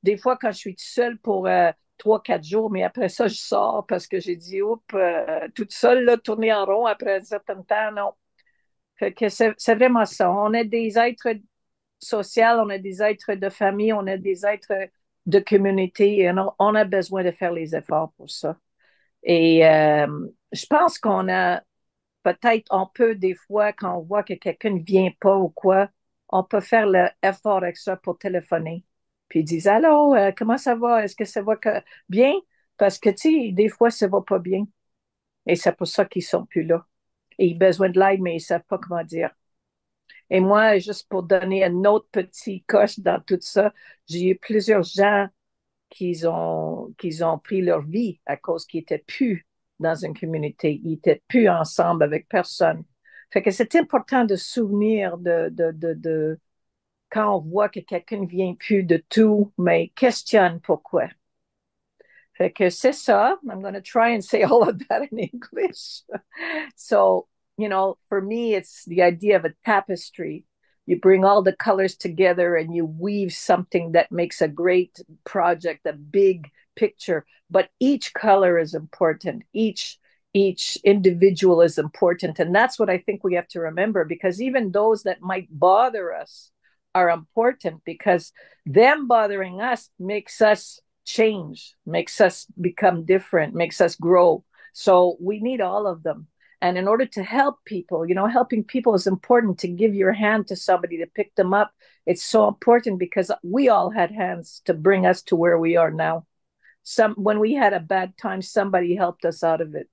des fois, quand je suis seule pour 3, 4 jours, mais après ça, je sors parce que j'ai dit, oups, toute seule, là, tourner en rond après un certain temps, non. Fait que c'est vraiment ça. On est des êtres sociaux, on est des êtres de famille, on est des êtres de communauté et on a besoin de faire les efforts pour ça. Et je pense qu'on a peut-être, on peut des fois, quand on voit que quelqu'un ne vient pas ou quoi, on peut faire l'effort avec ça pour téléphoner. Puis ils disent, allô, comment ça va? Est-ce que ça va bien? Parce que, tu sais, des fois, ça va pas bien. Et c'est pour ça qu'ils sont plus là. Et ils ont besoin de l'aide, mais ils savent pas comment dire. Et moi, juste pour donner un autre petit coche dans tout ça, j'ai eu plusieurs gens qui ont pris leur vie à cause qu'ils étaient plus dans une communauté. Ils étaient plus ensemble avec personne. Fait que c'est important de se souvenir de quand on voit que quelqu'un ne vient plus de tout, mais questionne pourquoi. Fait que c'est ça. I'm going to try and say all of that in English. So, for me, it's the idea of a tapestry. You bring all the colors together and you weave something that makes a great project, a big picture. But each color is important. Each individual is important. And that's what I think we have to remember, because even those that might bother us are important, because them bothering us makes us change, makes us become different, makes us grow. So we need all of them. And in order to help people, helping people is important. To give your hand to somebody to pick them up, it's so important, because we all had hands to bring us to where we are now. When we had a bad time, somebody helped us out of it.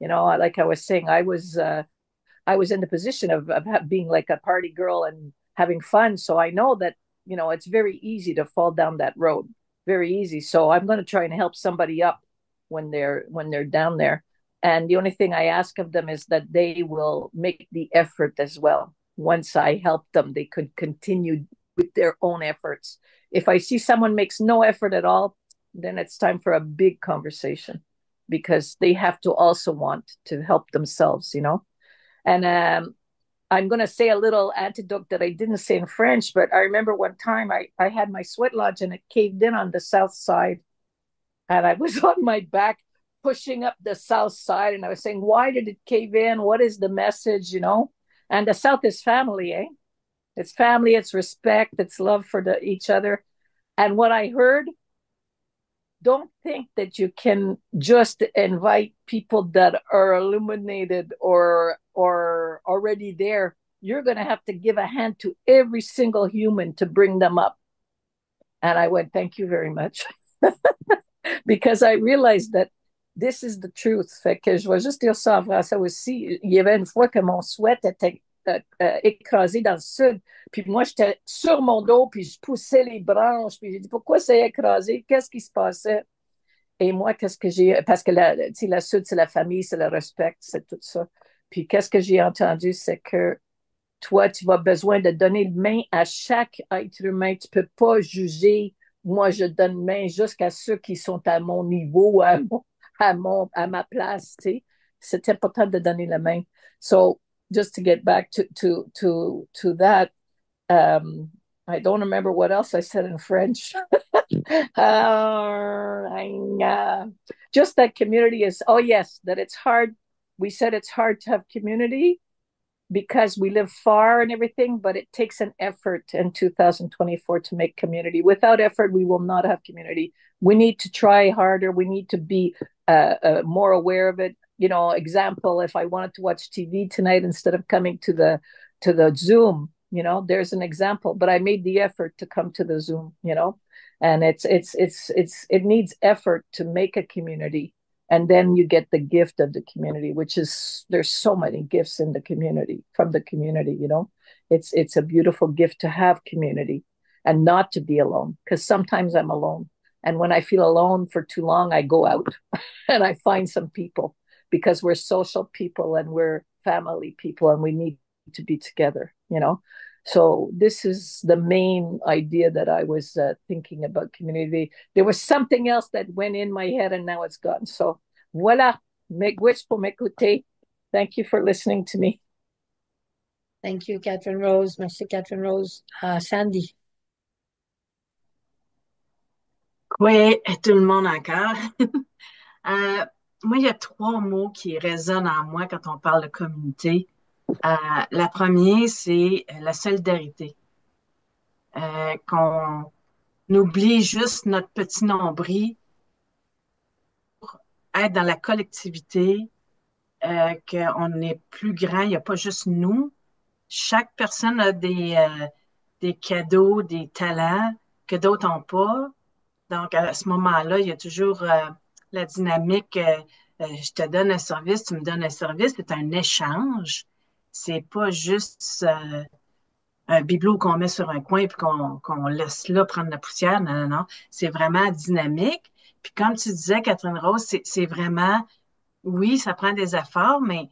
Like I was saying, I was in the position of being like a party girl and having fun. So I know that, it's very easy to fall down that road. Very easy. So I'm going to try and help somebody up when they're down there. And the only thing I ask of them is that they will make the effort as well. Once I help them, they could continue with their own efforts. If I see someone makes no effort at all, then it's time for a big conversation, because they have to also want to help themselves, And I'm going to say a little anecdote that I didn't say in French, but I remember one time I had my sweat lodge and it caved in on the south side. And I was on my back pushing up the south side. And I was saying, why did it cave in? What is the message, And the south is family, eh? It's family, it's respect, it's love for each other. And what I heard, don't think that you can just invite people that are illuminated or already there. You're going to have to give a hand to every single human to bring them up. And I went, thank you very much. Because I realized that this is the truth. Fait que je vais juste dire ça en français aussi. Il y avait une fois que mon sweat était écrasé dans le sud. Puis moi, j'étais sur mon dos, puis je poussais les branches. Puis j'ai dit, pourquoi c'est écrasé? Qu'est-ce qui se passait? Et moi, qu'est-ce que j'ai... Parce que la sud, c'est la famille, c'est le respect, c'est tout ça. Puis qu'est-ce que j'ai entendu, c'est que toi, tu vas besoin de donner le main à chaque être humain. Tu ne peux pas juger. Moi, je donne main jusqu'à ceux qui sont à mon niveau, à ma place. Tu sais. C'est important de donner la main. So, just to get back to that, I don't remember what else I said in French. Just that community is, oh, yes, that it's hard. We said it's hard to have community because we live far and everything, but it takes an effort in 2024 to make community. Without effort, we will not have community. We need to try harder. We need to be more aware of it. You know, example, if I wanted to watch TV tonight instead of coming to the Zoom, you know, there's an example, but I made the effort to come to the Zoom, you know, and it needs effort to make a community, and then you get the gift of the community, which is, there's so many gifts in the community, from the community, you know. It's a beautiful gift to have community and not to be alone, because sometimes I'm alone, and when I feel alone for too long, I go out and I find some people, because we're social people and we're family people and we need to be together, you know. So this is the main idea that I was thinking about community. There was something else that went in my head and now it's gone. So voilà, miigwech pour m'écouter. Thank you for listening to me. Thank you, Catherine Rose. Merci, Catherine Rose. Sandy. Oui, tout le monde encore. Euh, Moi, il y a trois mots qui résonnent en moi quand on parle de communauté. La première, c'est la solidarité. Qu'on oublie juste notre petit nombril, être dans la collectivité, qu'on est plus grand, il n'y a pas juste nous. Chaque personne a des cadeaux, des talents que d'autres n'ont pas. Donc, à ce moment-là, il y a toujours la dynamique, je te donne un service, tu me donnes un service, c'est un échange. C'est pas juste un bibelot qu'on met sur un coin puis qu'on laisse là prendre la poussière. Non, non, non. C'est vraiment dynamique. Puis comme tu disais, Catherine Rose, c'est vraiment, oui, ça prend des efforts, mais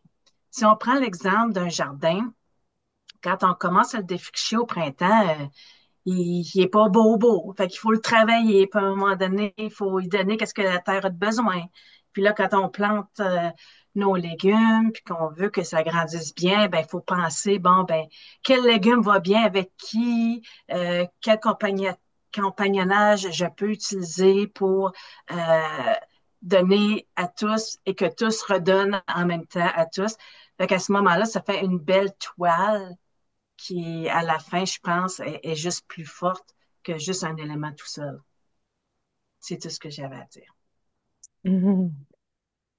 si on prend l'exemple d'un jardin, quand on commence à le défricher au printemps, il est pas beau. Fait qu'il faut le travailler. Puis à un moment donné, il faut lui donner qu'est-ce que la terre a de besoin. Puis là, quand on plante nos légumes, puis qu'on veut que ça grandisse bien, ben il faut penser, bon, ben, quel légume va bien avec qui, quel compagnonnage je peux utiliser pour donner à tous et que tous redonnent en même temps à tous. Fait qu'à ce moment-là, ça fait une belle toile qui, à la fin, je pense, est juste plus forte que juste un élément tout seul. C'est tout ce que j'avais à dire. Mm-hmm.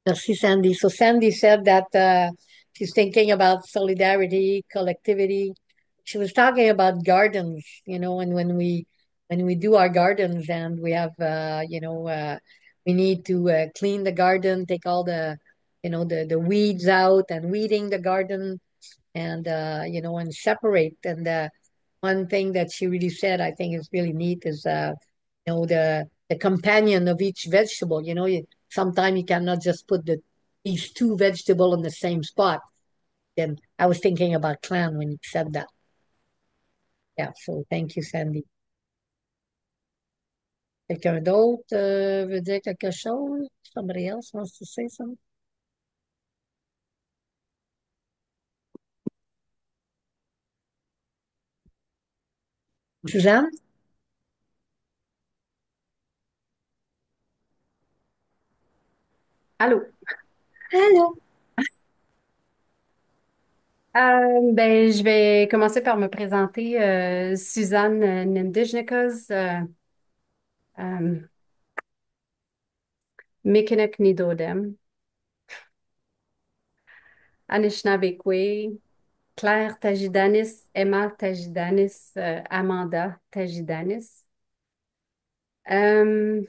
Merci, Sandy. So Sandy said that she's thinking about solidarity, collectivity. She was talking about gardens, you know, and when we do our gardens and we have we need to clean the garden, take all the the weeds out and weeding the garden and and separate. And one thing that she really said I think is really neat is the companion of each vegetable. Sometimes you cannot just put these two vegetables in the same spot. Then I was thinking about clan when you said that. Yeah, so thank you, Sandy. Quelqu'un d'autre veut dire quelque chose? Somebody else wants to say something? Suzanne? Allô? Hello. Ben, je vais commencer par me présenter. Suzanne Nindijnikas, euh, Mikinek Nidodem, Anishinabekwe, Claire Tajidanis, Emma Tajidanis, Amanda Tajidanis. Euh,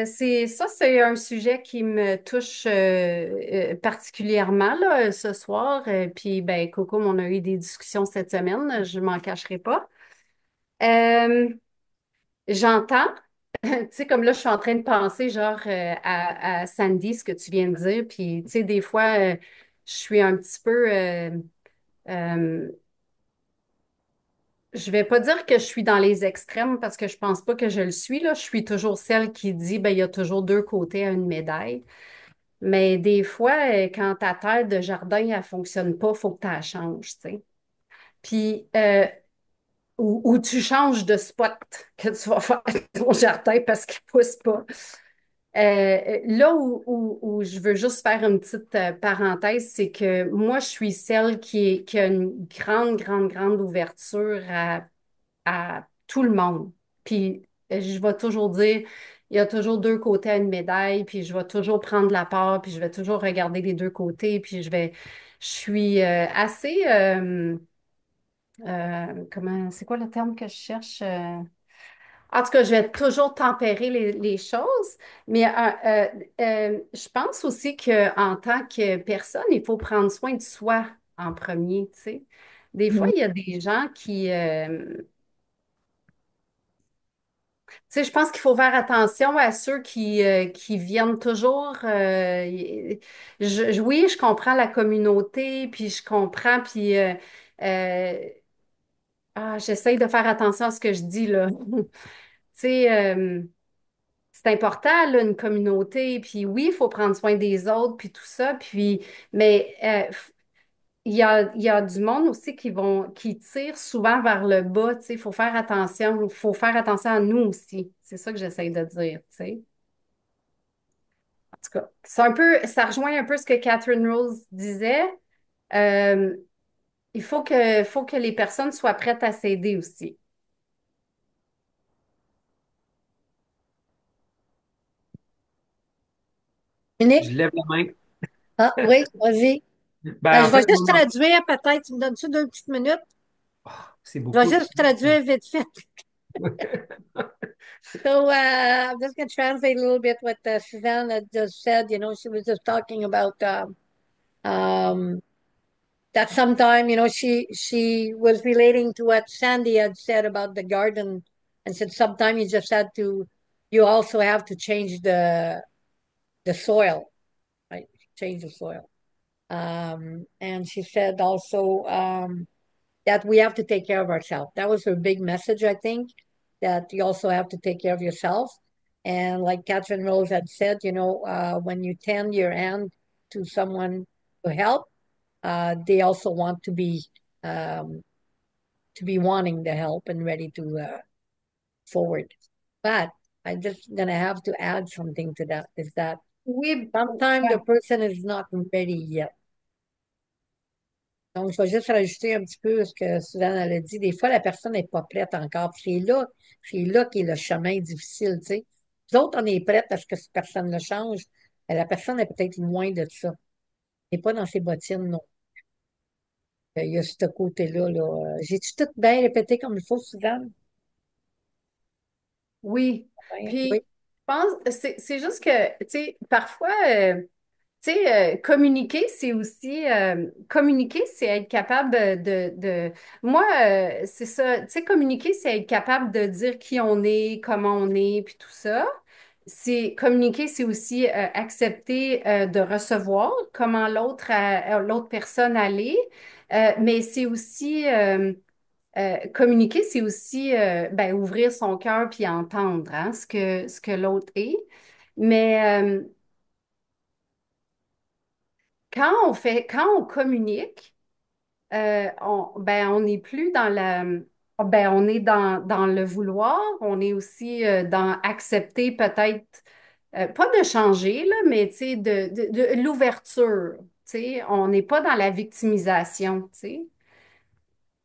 c'est un sujet qui me touche particulièrement là, ce soir. Puis, ben, Coco, on a eu des discussions cette semaine, je m'en cacherai pas. Euh, J'entends, tu sais, comme là, je suis en train de penser, genre, à Sandy, ce que tu viens de dire. Puis, tu sais, des fois, je suis un petit peu, euh, je vais pas dire que je suis dans les extrêmes parce que je pense pas que je le suis, là. Je suis toujours celle qui dit, ben, il y a toujours deux côtés à une médaille. Mais des fois, quand ta terre de jardin, elle fonctionne pas, faut que tu la changes, tu sais. Puis, ou tu changes de spot que tu vas faire ton jardin parce qu'il pousse pas. Là où je veux juste faire une petite parenthèse, c'est que moi, je suis celle qui a une grande, grande, grande ouverture à tout le monde. Puis je vais toujours dire, il y a toujours deux côtés à une médaille, puis je vais toujours prendre la part, puis je vais toujours regarder les deux côtés, puis je suis assez, c'est quoi le terme que je cherche? En tout cas, je vais toujours tempérer les choses, mais je pense aussi qu'en tant que personne, il faut prendre soin de soi en premier, tu sais. Des fois, Mhm. il y a des gens tu sais, je pense qu'il faut faire attention à ceux qui viennent toujours. Oui, je comprends la communauté, puis je comprends, puis j'essaye de faire attention à ce que je dis là. Tu sais, c'est important, là, une communauté, puis oui, il faut prendre soin des autres, puis tout ça, mais il y a du monde aussi qui tire souvent vers le bas, tu sais, il faut faire attention à nous aussi. C'est ça que j'essaye de dire, tu sais. En tout cas, ça rejoint un peu ce que Catherine Rose disait. Euh, faut que les personnes soient prêtes à s'aider aussi. Je Unique? lève la main. Ah oui, vas-y. Ben, en Je vais fait, juste traduire peut-être. Tu me donnes-tu 2 petites minutes? c'est Je vais beaucoup. juste traduire vite fait. So I'm just going to translate a little bit what Suzanne had just said. You know, she was just talking about um, that sometime, you know, she was relating to what Sandy had said about the garden and said sometime you also have to change the soil, right? Change the soil. And she said also that we have to take care of ourselves. That was her big message, I think, that you also have to take care of yourself. And like Catherine Rose had said, you know, when you tend your hand to someone to help, they also want um, to be wanting the help and ready to forward. But I'm just gonna have to add something to that. Is that Oui, sometimes the ouais. person is not ready yet. Donc, je vais juste rajouter un petit peu ce que Suzanne elle a dit. Des fois, la personne n'est pas prête encore. Puis c'est là qu'est le chemin difficile, tu sais. Nous autres, on est prêts à ce que cette personne le change. Mais la personne est peut-être loin de ça. Elle n'est pas dans ses bottines, non. Il y a ce côté-là, là. J'ai-tu tout bien répété comme il faut, Suzanne? Oui. Ouais, Puis, oui. je pense, c'est juste que, tu sais, parfois, tu sais, communiquer, c'est être capable moi, c'est ça, tu sais, communiquer, c'est être capable de dire qui on est, comment on est, puis tout ça. Communiquer, c'est aussi accepter de recevoir comment l'autre personne allait. Mais c'est aussi communiquer, c'est aussi ben, ouvrir son cœur puis entendre hein, ce que l'autre est. Mais quand on communique, ben, on n'est plus ben, on est dans le vouloir, on est aussi dans accepter peut-être pas de changer, là, mais tu sais, de l'ouverture. Tu sais, on n'est pas dans la victimisation, tu sais.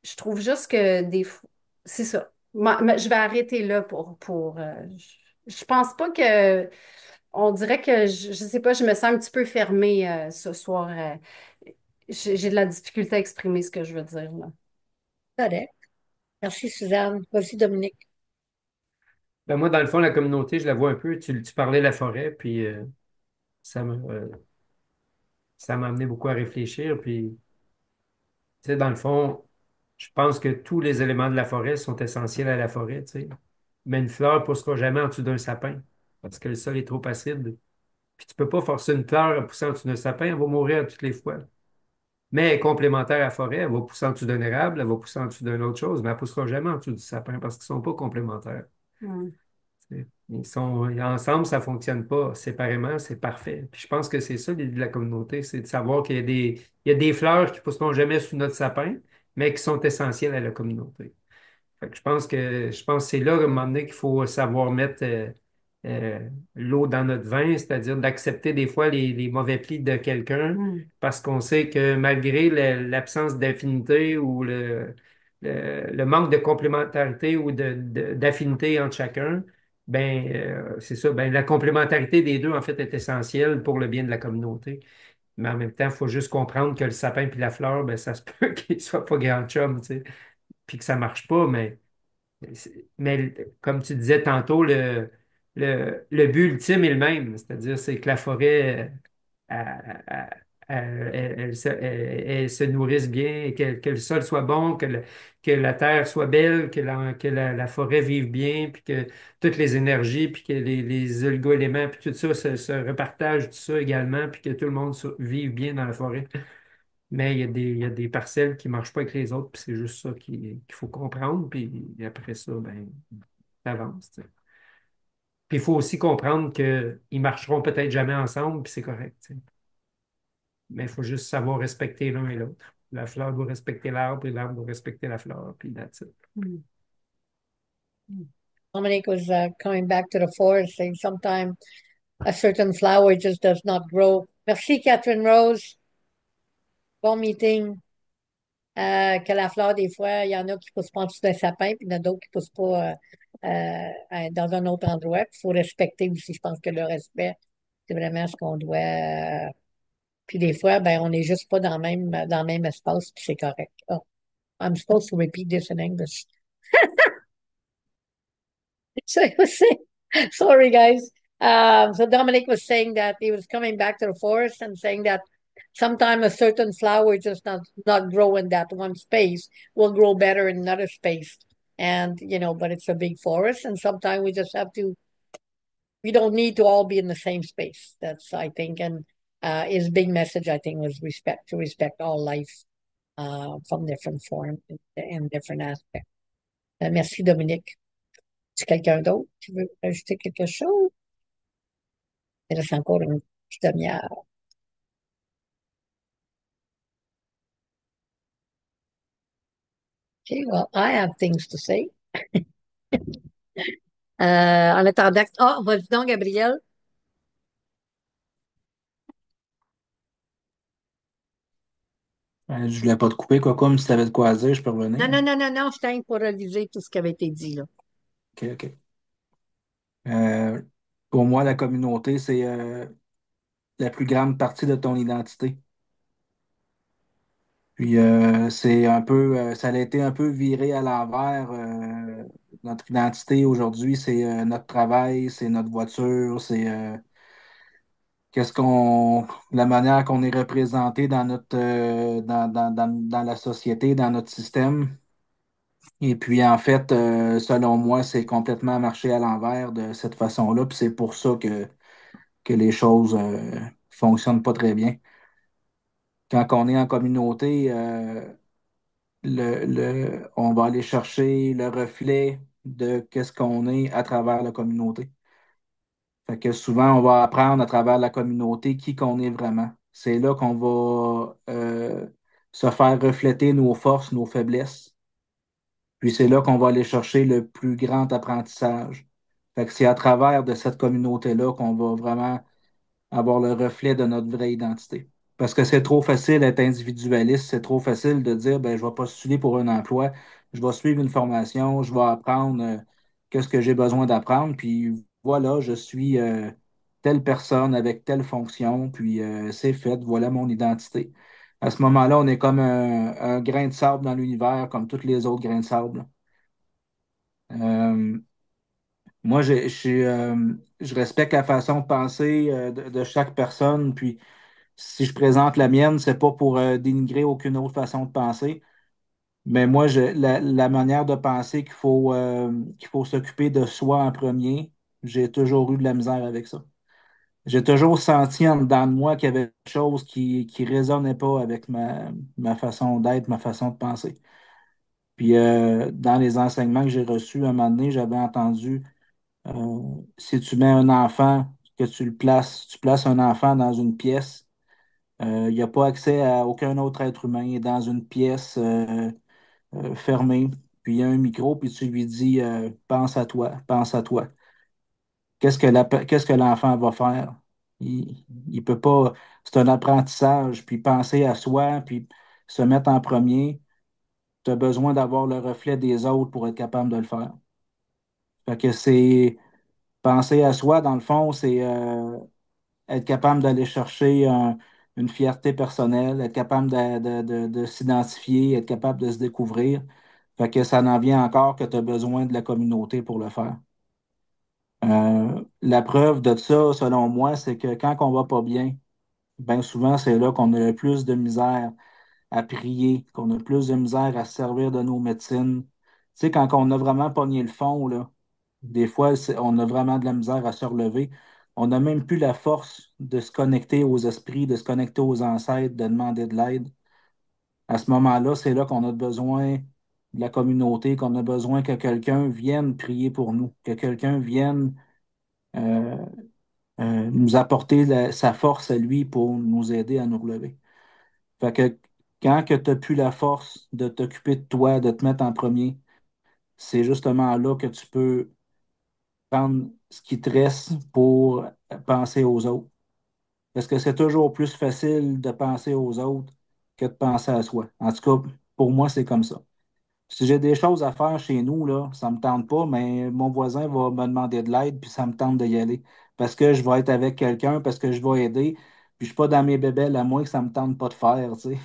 Je trouve juste que des fois, c'est ça. Je vais arrêter là je pense pas que, on dirait que, je sais pas, je me sens un petit peu fermée ce soir. J'ai de la difficulté à exprimer ce que je veux dire, là. Correct. Merci, Suzanne. Vas-y, Dominique. Ben moi, dans le fond, la communauté, je la vois un peu. Tu parlais de la forêt, puis ça ça m'a amené beaucoup à réfléchir. Puis, tu sais, dans le fond, je pense que tous les éléments de la forêt sont essentiels à la forêt, tu sais. Mais une fleur ne poussera jamais en dessous d'un sapin parce que le sol est trop acide. Puis tu peux pas forcer une fleur à pousser en dessous d'un sapin, elle va mourir toutes les fois. Mais elle est complémentaire à la forêt, elle va pousser en dessous d'un érable, elle va pousser en dessous d'une autre chose, mais elle ne poussera jamais en dessous du sapin parce qu'ils ne sont pas complémentaires. Mm. Ensemble, ça ne fonctionne pas. Séparément, c'est parfait. Puis je pense que c'est ça l'idée de la communauté, c'est de savoir il y a des fleurs qui ne pousseront jamais sous notre sapin, mais qui sont essentielles à la communauté. Fait que je pense que c'est là, à un moment donné, qu'il faut savoir mettre euh, l'eau dans notre vin, c'est-à-dire d'accepter des fois les mauvais plis de quelqu'un, Mm. parce qu'on sait que malgré l'absence d'affinité ou le manque de complémentarité ou d'affinité entre chacun, c'est ça, ben, la complémentarité des deux, en fait, est essentielle pour le bien de la communauté. Mais en même temps, il faut juste comprendre que le sapin puis la fleur, ben, ça se peut qu'ils ne soient pas grands chums, tu sais, puis que ça ne marche pas, mais comme tu disais tantôt, le but ultime est le même, c'est-à-dire c'est que la forêt elle se nourrisse bien, et que le sol soit bon, que la terre soit belle, la forêt vive bien, puis que toutes les énergies, puis que les oligo-éléments, puis tout ça se repartagent tout ça également, puis que tout le monde vive bien dans la forêt. Mais il y a des parcelles qui ne marchent pas avec les autres, puis c'est juste ça qu'il faut comprendre, puis après ça, ben, t'avances, tu sais. Puis il faut aussi comprendre qu'ils marcheront peut-être jamais ensemble, puis c'est correct, tu sais. Mais il faut juste savoir respecter l'un et l'autre. La fleur doit respecter l'arbre, et l'arbre doit respecter la fleur, puis that's it. Mm. Mm. Dominic was coming back to the forest, saying sometimes a certain flower just does not grow. Merci, Catherine Rose. Bon meeting. Que la fleur, des fois, il y en a qui poussent pas en dessous d'un sapin, puis il y en a d'autres qui poussent pas dans un autre endroit. Il faut respecter aussi. Je pense que le respect, c'est vraiment ce qu'on doit. Puis des fois, ben, on n'est juste pas dans le même espace, puis c'est correct. Oh, I'm supposed to repeat this in English. So he was saying, sorry guys. So Dominic was saying that he was coming back to the forest and saying that sometimes a certain flower just not grow in that one space, will grow better in another space. And but it's a big forest, and sometimes we just have to. We don't need to all be in the same space. That's I think, and his big message I think was respect to respect all life from different forms and different aspects. Merci Dominique. Est-ce quelqu'un d'autre qui veut ajouter quelque chose? Il reste encore une petite demi-heure. Okay, well, I have things to say. En attendant, vas-y donc, Gabriel. Je voulais pas te couper, quoi, comme si tu avais de quoi à dire, je peux Non, revenir. non, non, non, non, je t'aime pour réaliser tout ce qui avait été dit, là. OK, OK. Euh, pour moi, la communauté, c'est la plus grande partie de ton identité. Puis c'est un peu, ça a été un peu viré à l'envers. Notre identité aujourd'hui, c'est notre travail, c'est notre voiture, c'est la manière qu'on est représenté dans dans la société, dans notre système. Et puis en fait, selon moi, c'est complètement marché à l'envers de cette façon-là. Puis c'est pour ça que les choses fonctionnent pas très bien. Quand on est en communauté, on va aller chercher le reflet de qu'est-ce qu'on est à travers la communauté. Fait que souvent, on va apprendre à travers la communauté qui qu'on est vraiment. C'est là qu'on va se faire refléter nos forces, nos faiblesses. Puis c'est là qu'on va aller chercher le plus grand apprentissage. Fait que c'est à travers de cette communauté-là qu'on va vraiment avoir le reflet de notre vraie identité. Parce que c'est trop facile d'être individualiste, c'est trop facile de dire, ben, je vais postuler pour un emploi, je vais suivre une formation, je vais apprendre qu'est-ce que j'ai besoin d'apprendre, puis voilà, je suis telle personne avec telle fonction, puis c'est fait, voilà mon identité. À ce moment-là, on est comme un grain de sable dans l'univers, comme tous les autres grains de sable. Euh, Moi, je respecte la façon de penser de chaque personne, puis si je présente la mienne, c'est pas pour dénigrer aucune autre façon de penser, mais moi, la manière de penser qu'il faut s'occuper de soi en premier, j'ai toujours eu de la misère avec ça. J'ai toujours senti en dedans de moi qu'il y avait quelque chose qui résonnait pas avec ma façon d'être, ma façon de penser. Puis dans les enseignements que j'ai reçus, à un moment donné, j'avais entendu si tu mets un enfant, que tu places un enfant dans une pièce, il n'y a pas accès à aucun autre être humain. Il est dans une pièce fermée, puis il y a un micro, puis tu lui dis pense à toi, pense à toi. Qu'est-ce que l'enfant va faire? Il peut pas. C'est un apprentissage, puis penser à soi, puis se mettre en premier. Tu as besoin d'avoir le reflet des autres pour être capable de le faire. Fait que c'est penser à soi, dans le fond, c'est être capable d'aller chercher une fierté personnelle, être capable de s'identifier, être capable de se découvrir. Fait que ça n'en vient encore que tu as besoin de la communauté pour le faire. La preuve de ça, selon moi, c'est que quand on va pas bien, bien souvent, c'est là qu'on a le plus de misère à prier, qu'on a le plus de misère à se servir de nos médecines. Tu sais, quand on a vraiment pogné le fond, là, des fois, on a vraiment de la misère à se relever. On n'a même plus la force de se connecter aux esprits, de se connecter aux ancêtres, de demander de l'aide. À ce moment-là, c'est là qu'on a besoin de la communauté, qu'on a besoin que quelqu'un vienne prier pour nous, que quelqu'un vienne euh, nous apporter sa force à lui pour nous aider à nous relever. Fait que quand que tu n'as plus la force de t'occuper de toi, de te mettre en premier, c'est justement là que tu peux prendre ce qui te reste pour penser aux autres. Parce que c'est toujours plus facile de penser aux autres que de penser à soi. En tout cas, pour moi, c'est comme ça. Si j'ai des choses à faire chez nous, là, ça ne me tente pas, mais mon voisin va me demander de l'aide, puis ça me tente d'y aller. Parce que je vais être avec quelqu'un, parce que je vais aider, puis je ne suis pas dans mes bébelles à moi que ça ne me tente pas de faire, tu sais.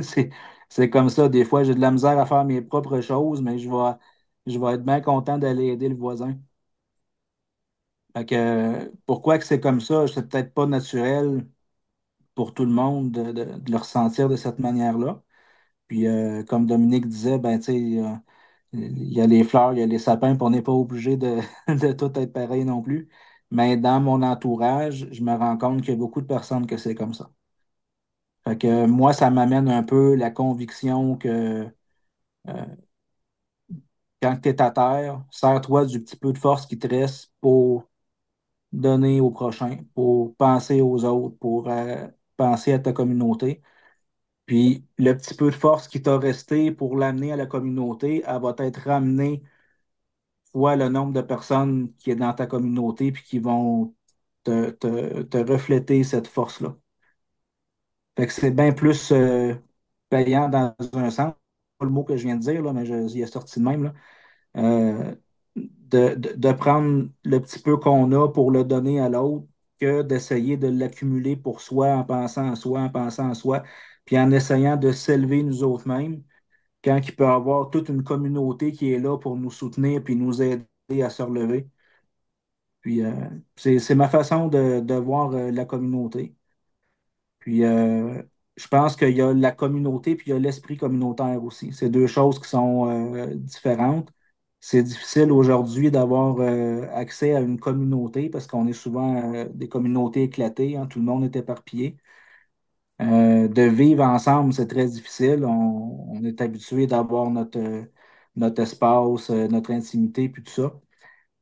C'est, c'est comme ça. Des fois, j'ai de la misère à faire mes propres choses, mais je vais être bien content d'aller aider le voisin. Fait que, pourquoi que c'est comme ça? C'est peut-être pas naturel pour tout le monde de le ressentir de cette manière-là. Puis, comme Dominique disait, ben, tu sais, il y a les fleurs, il y a les sapins, puis on n'est pas obligé de tout être pareil non plus. Mais dans mon entourage, je me rends compte qu'il y a beaucoup de personnes que c'est comme ça. Fait que moi, ça m'amène un peu la conviction que euh, quand tu es à terre, sers-toi du petit peu de force qui te reste pour donner au prochain, pour penser aux autres, pour penser à ta communauté. Puis le petit peu de force qui t'a resté pour l'amener à la communauté, elle va être ramenée fois le nombre de personnes qui est dans ta communauté puis qui vont te refléter cette force-là. Fait que c'est bien plus payant dans un sens, pas le mot que je viens de dire, là, mais il est sorti de même, là. Euh, de prendre le petit peu qu'on a pour le donner à l'autre que d'essayer de l'accumuler pour soi en pensant à soi, en pensant à soi, puis en essayant de s'élever nous autres mêmes, quand il peut y avoir toute une communauté qui est là pour nous soutenir puis nous aider à se relever. Puis c'est ma façon de voir la communauté. Puis je pense qu'il y a la communauté puis il y a l'esprit communautaire aussi. C'est deux choses qui sont différentes. C'est difficile aujourd'hui d'avoir accès à une communauté parce qu'on est souvent des communautés éclatées, hein, tout le monde est éparpillé. De vivre ensemble, c'est très difficile. On est habitué d'avoir notre espace, notre intimité, puis tout ça.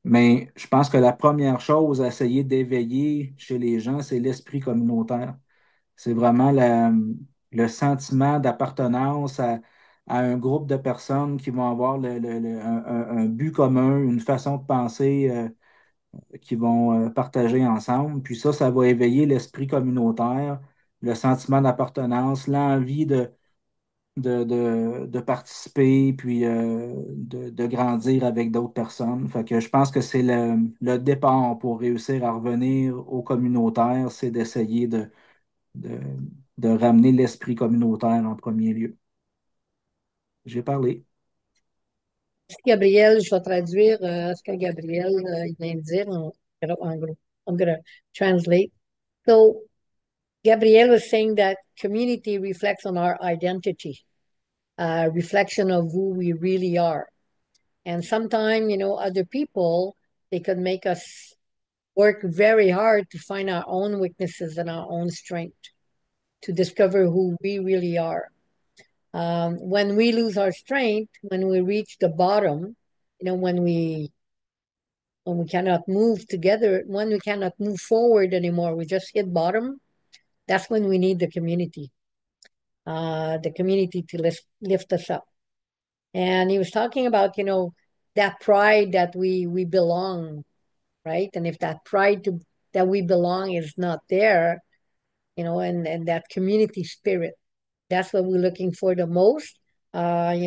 Mais je pense que la première chose à essayer d'éveiller chez les gens, c'est l'esprit communautaire. C'est vraiment le sentiment d'appartenance à un groupe de personnes qui vont avoir un but commun, une façon de penser qui vont partager ensemble. Puis ça va éveiller l'esprit communautaire, le sentiment d'appartenance, l'envie de participer, puis de grandir avec d'autres personnes. Fait que je pense que c'est le départ pour réussir à revenir au communautaire, c'est d'essayer de, de ramener l'esprit communautaire en premier lieu. J'ai parlé. Gabriel, je vais traduire ce que Gabriel il vient de dire en gros. I'm going to translate. So, Gabriel was saying that community reflects on our identity, reflection of who we really are. And sometimes, other people, they could make us work very hard to find our own weaknesses and our own strength, to discover who we really are. When we lose our strength, when we reach the bottom, when we cannot move together, when we cannot move forward anymore, we just hit bottom. That's when we need the community to lift us up. And he was talking about, that pride that we belong, right? And if that that we belong is not there, and that community spirit, that's what we're looking for the most. That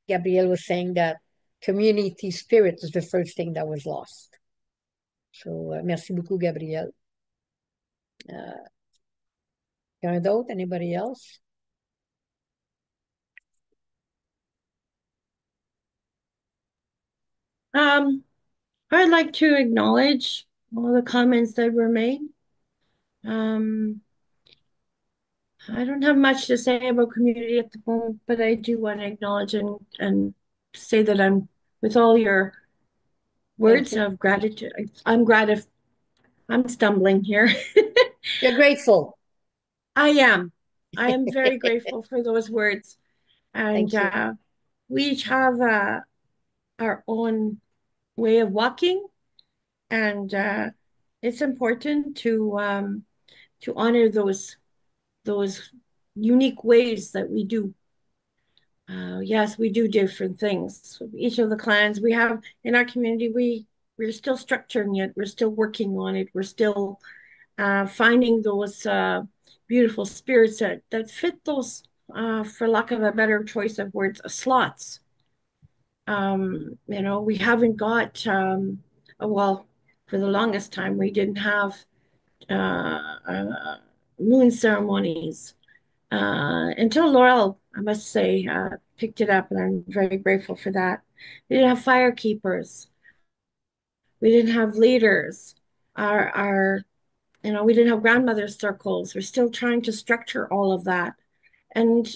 Gabriel was saying that community spirit is the first thing that was lost. So, merci beaucoup, Gabriel. Quelqu'un d'autre? Anybody else? I'd like to acknowledge all the comments that were made. Um, I don't have much to say about community at the moment, but I do want to acknowledge and say that I'm with all your Thank words you. of gratitude. I'm stumbling here. You're grateful. I am. I am very grateful for those words. And Thank you. we each have our own way of walking, and it's important to honor those unique ways that we do. Yes, we do different things. Each of the clans we have in our community, we're still structuring it. We're still working on it. We're still finding those beautiful spirits that fit those, for lack of a better choice of words, slots. We haven't got, well, for the longest time, we didn't have moon ceremonies until Laurel, I must say, picked it up, and I'm very grateful for that. We didn't have fire keepers. We didn't have leaders. Our we didn't have grandmother circles. We're still trying to structure all of that. And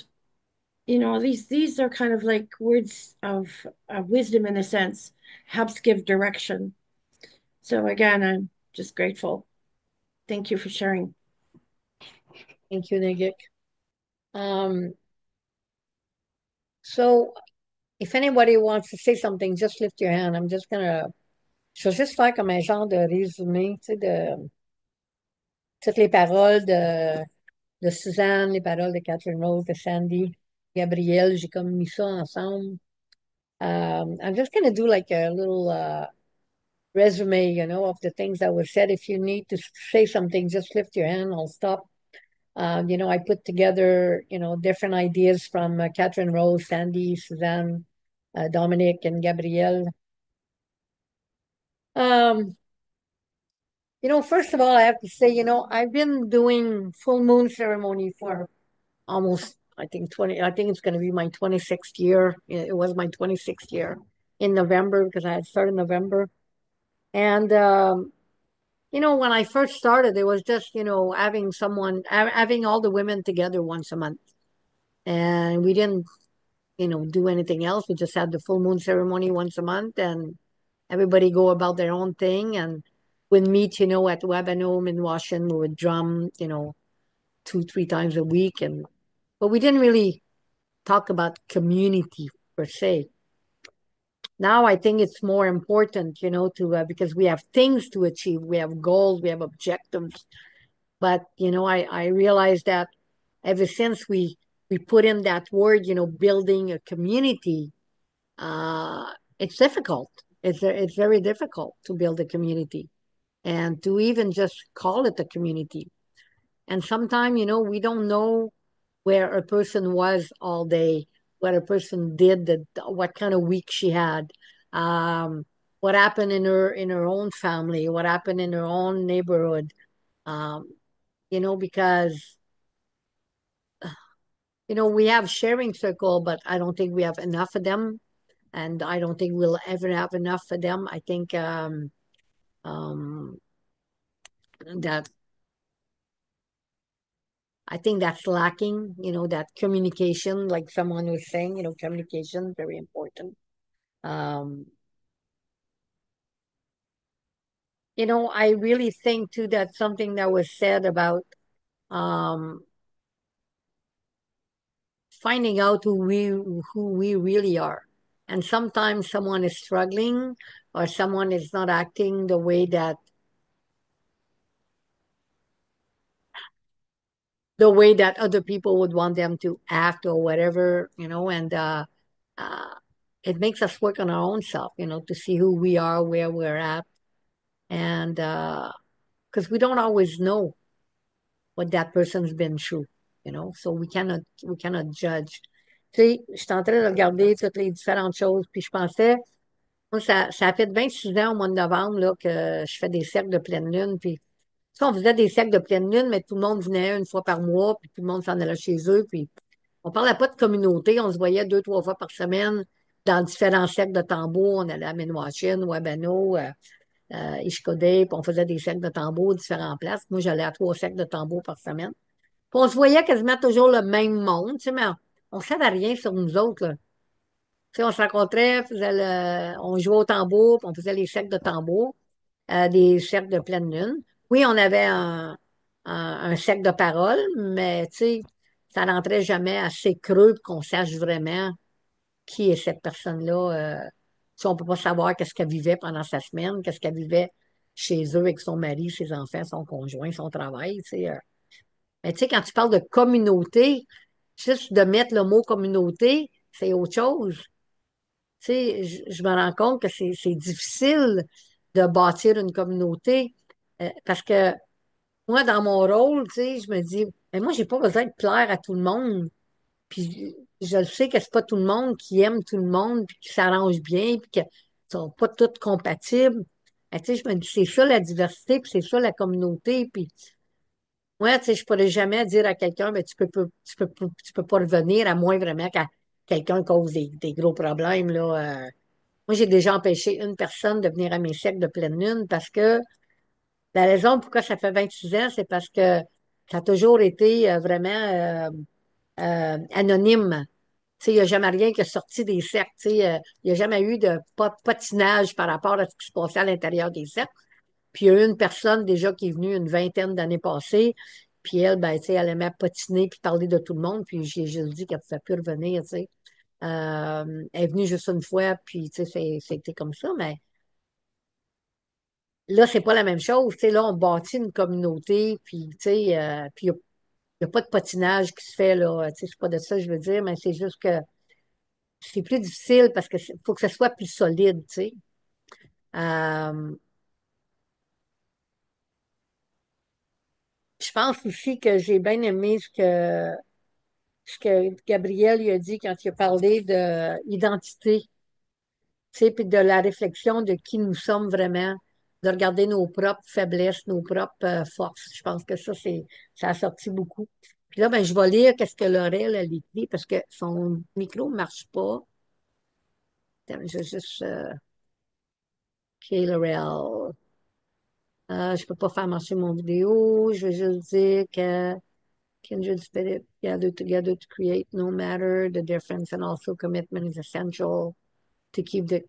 these are kind of like words of wisdom in a sense, helps give direction. So again, I'm just grateful. Thank you for sharing. Thank you, Nagik. So if anybody wants to say something, just lift your hand. Je vais juste faire comme un genre de résumé, de toutes les paroles de Suzanne, les paroles de Catherine Rose, de Sandy, Gabrielle. J'ai comme mis ça ensemble. I'm just going to do like a little resume, of the things that were said. If you need to say something, just lift your hand. I'll stop. I put together, different ideas from Catherine Rose, Sandy, Suzanne, Dominic, and Gabrielle. Um, first of all, I have to say, I've been doing full moon ceremony for almost, I think it's going to be my 26th year. It was my 26th year in November because I had started in November. And, when I first started, it was just, having all the women together once a month. And we didn't, do anything else. We just had the full moon ceremony once a month and everybody go about their own thing. And we'd meet, at Wabanome in Washington. We would drum, 2, 3 times a week. But we didn't really talk about community per se. Now I think it's more important, to because we have things to achieve, we have goals, we have objectives. But I realized that ever since we put in that word, building a community, it's difficult. it's very difficult to build a community and to even just call it a community. And sometimes, we don't know where a person was all day, what a person did, what kind of week she had, um, what happened in her own family, what happened in her own neighborhood. Um, because we have sharing circle, but I don't think we have enough of them, and I don't think we'll ever have enough of them. I think um, that that's lacking. That communication, like someone was saying, communication very important. Um, I really think too that something that was said about um, finding out who we really are. And sometimes someone is struggling or someone is not acting the way that other people would want them to act or whatever, and uh, it makes us work on our own self, to see who we are, where we're at, and because we don't always know what that person's been through, so we cannot judge. Tu sais, je suis en train de regarder toutes les différentes choses, puis je pensais, moi, ça fait 26 ans au mois de novembre là, que je fais des cercles de pleine lune, puis tu sais, on faisait des cercles de pleine lune, mais tout le monde venait une fois par mois, puis tout le monde s'en allait chez eux, puis on parlait pas de communauté, on se voyait 2, 3 fois par semaine dans différents cercles de tambour. On allait à Ménoachine, Wabano, Ishkodé, puis on faisait des cercles de tambour à différentes places. Moi, j'allais à 3 cercles de tambour par semaine. Puis on se voyait quasiment toujours le même monde, tu sais, mais on savait rien sur nous autres, là. Tu sais, on se rencontrait, on jouait au tambour, puis on faisait les cercles de tambour, des cercles de pleine lune. Oui, on avait un cercle de parole, mais tu sais, ça n'entrait jamais assez creux pour qu'on sache vraiment qui est cette personne-là. Tu sais, on ne peut pas savoir qu'est-ce qu'elle vivait pendant sa semaine, qu'est-ce qu'elle vivait chez eux avec son mari, ses enfants, son conjoint, son travail, tu sais. Mais tu sais, quand tu parles de communauté, juste de mettre le mot communauté, c'est autre chose. Tu sais, je me rends compte que c'est difficile de bâtir une communauté parce que moi, dans mon rôle, tu sais, je me dis, mais moi, j'ai pas besoin de plaire à tout le monde. Puis je le sais que c'est pas tout le monde qui aime tout le monde, puis qui s'arrange bien, puis qu'ils sont pas tous compatibles. Mais tu sais, je me dis, c'est ça la diversité, puis c'est ça la communauté. Puis moi, tu sais, je pourrais jamais dire à quelqu'un, mais tu peux pas revenir, à moins vraiment que quelqu'un cause des gros problèmes, là. Moi, j'ai déjà empêché une personne de venir à mes cercles de pleine lune parce que la raison pourquoi ça fait 26 ans, c'est parce que ça a toujours été vraiment anonyme. Tu sais, il n'y a jamais rien qui est sorti des cercles. Tu sais, il n'y a jamais eu de patinage par rapport à ce qui se passait à l'intérieur des cercles. Puis il y a eu une personne déjà qui est venue une vingtaine d'années passées. Puis elle, ben, tu sais, elle aimait patiner puis parler de tout le monde. Puis j'ai juste dit qu'elle ne pouvait plus revenir, tu sais. Elle est venue juste une fois, puis tu sais, c'était comme ça. Mais là, c'est pas la même chose. Tu sais, là, on bâtit une communauté, puis tu sais, puis il n'y a pas de patinage qui se fait, là. Tu sais, c'est pas de ça que je veux dire, mais c'est juste que c'est plus difficile parce que faut que ça soit plus solide, tu sais. Euh, je pense aussi que j'ai bien aimé ce que Gabriel lui a dit quand il a parlé de identité, tu sais, puis de la réflexion de qui nous sommes vraiment, de regarder nos propres faiblesses, nos propres forces. Je pense que ça a sorti beaucoup. Puis là, ben, je vais lire qu'est-ce que Laurel a écrit parce que son micro ne marche pas. Attends, je vais juste... OK, Laurel. Je peux pas faire marcher mon vidéo. Je vais juste dire que kindred spirit gather together to create no matter the difference and also commitment is essential to keep the...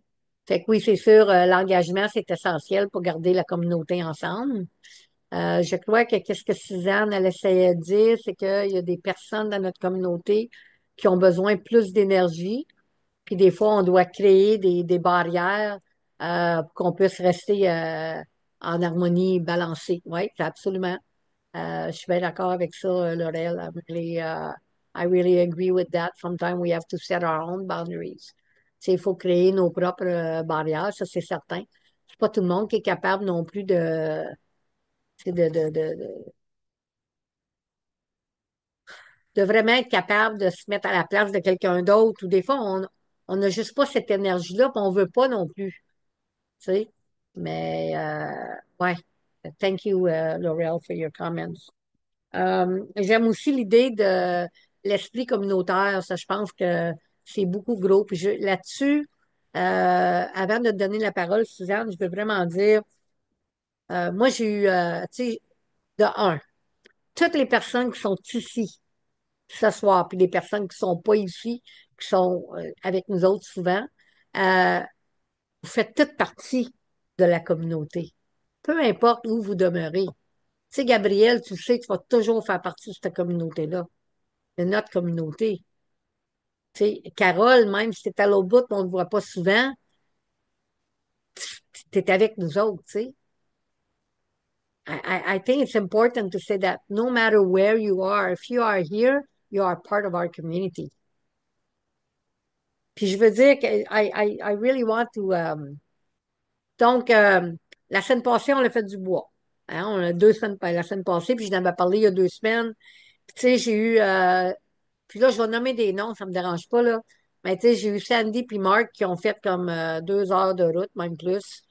Fait que oui, c'est sûr, l'engagement, c'est essentiel pour garder la communauté ensemble. Je crois que qu'est-ce que Suzanne, elle essayait de dire, c'est qu'il y a des personnes dans notre communauté qui ont besoin plus d'énergie, puis des fois, on doit créer des barrières pour qu'on puisse rester en harmonie, balancé. Oui, c'est absolument. Je suis bien d'accord avec ça, Laurel. I really agree with that. Sometimes we have to set our own boundaries. Il faut créer nos propres barrières, ça c'est certain. C'est pas tout le monde qui est capable non plus tu sais, de vraiment être capable de se mettre à la place de quelqu'un d'autre. Ou des fois, on n'a juste pas cette énergie-là, puis on veut pas non plus. Tu sais. Mais ouais. Thank you, L'Oréal, for your comments. J'aime aussi l'idée de l'esprit communautaire. Ça, je pense que c'est beaucoup gros. Puis là-dessus, avant de te donner la parole, Suzanne, je veux vraiment dire, moi, j'ai eu, tu sais, de un, toutes les personnes qui sont ici ce soir, puis les personnes qui sont pas ici, qui sont avec nous autres souvent, euh, vous faites toute partie de la communauté. Peu importe où vous demeurez. Tu sais, Gabriel, tu sais que tu vas toujours faire partie de cette communauté-là, de notre communauté. Tu sais, Carole, même si t'es à l'autre bout, on ne te voit pas souvent, tu es avec nous autres, tu sais. I think it's important to say that no matter where you are, if you are here, you are part of our community. Puis je veux dire que I really want to. Donc, la semaine passée, on a fait du bois. Hein, on a 2 semaines, la semaine passée, puis je n'en avais parlé il y a 2 semaines. Puis tu sais, j'ai eu. Puis là, je vais nommer des noms, ça me dérange pas, là. Mais tu sais, j'ai eu Sandy puis Mark qui ont fait comme 2 heures de route, même plus,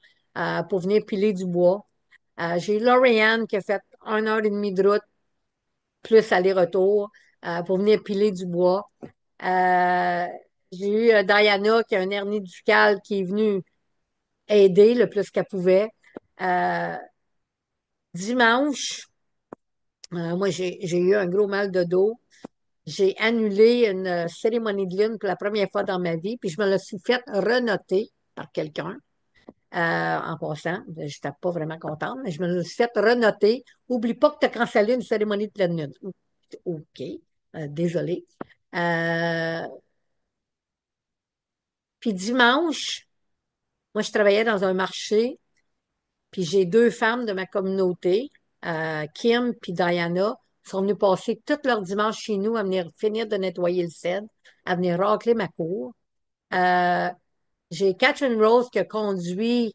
pour venir piler du bois. J'ai eu Lauriane qui a fait 1 heure et demie de route, plus aller-retour, pour venir piler du bois. Euh, j'ai eu Diana qui a un hernie discale qui est venue aider le plus qu'elle pouvait. Euh, Dimanche, moi, j'ai eu un gros mal de dos. J'ai annulé une cérémonie de lune pour la première fois dans ma vie, puis je me la suis fait renoter par quelqu'un. En passant, je n'étais pas vraiment contente, mais je me la suis fait renoter. Oublie pas que tu as cancellé une cérémonie de pleine lune. OK, désolé. Euh, Puis dimanche, moi, je travaillais dans un marché, puis j'ai 2 femmes de ma communauté, Kim puis Diana, sont venues passer tout leur dimanche chez nous à venir finir de nettoyer le cèdre, à venir racler ma cour. Euh, j'ai Catherine Rose qui a conduit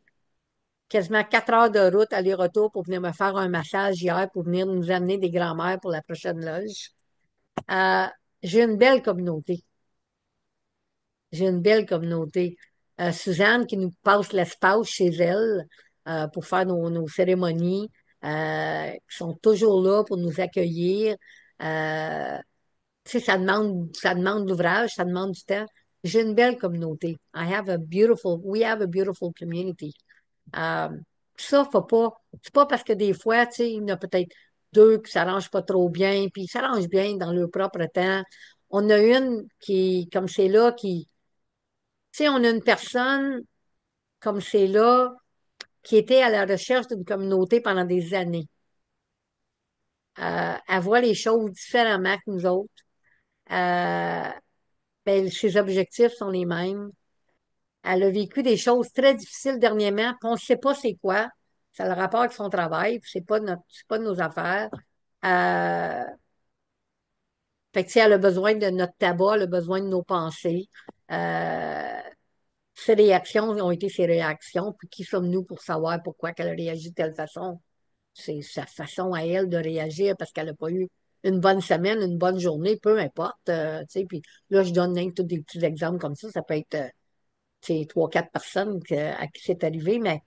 quasiment 4 heures de route aller-retour pour venir me faire un massage hier, pour venir nous amener des grands-mères pour la prochaine loge. Euh, j'ai une belle communauté. J'ai une belle communauté. Suzanne qui nous passe l'espace chez elle pour faire nos cérémonies, qui sont toujours là pour nous accueillir. Euh, Tu sais, ça demande de l'ouvrage, ça demande du temps. J'ai une belle communauté. We have a beautiful community. Euh, Ça, faut pas, c'est pas parce que des fois, tu sais, il y en a peut-être deux qui s'arrangent pas trop bien, puis ils s'arrangent bien dans leur propre temps. On a une qui, comme c'est là, tu sais, on a une personne comme c'est là qui était à la recherche d'une communauté pendant des années. Elle voit les choses différemment que nous autres. Euh, ben, ses objectifs sont les mêmes. Elle a vécu des choses très difficiles dernièrement, puis on ne sait pas c'est quoi. Ça a le rapport avec son travail, puis c'est pas de nos affaires. Euh, Fait que, tu sais, elle a besoin de notre tabac, elle a besoin de nos pensées. Euh, Ses réactions ont été ses réactions, puis qui sommes-nous pour savoir pourquoi qu'elle a réagi de telle façon? C'est sa façon à elle de réagir parce qu'elle n'a pas eu une bonne semaine, une bonne journée, peu importe. Tu sais, puis là, je donne tous des petits exemples comme ça. Ça peut être, tu sais, 3, 4 personnes à qui c'est arrivé, mais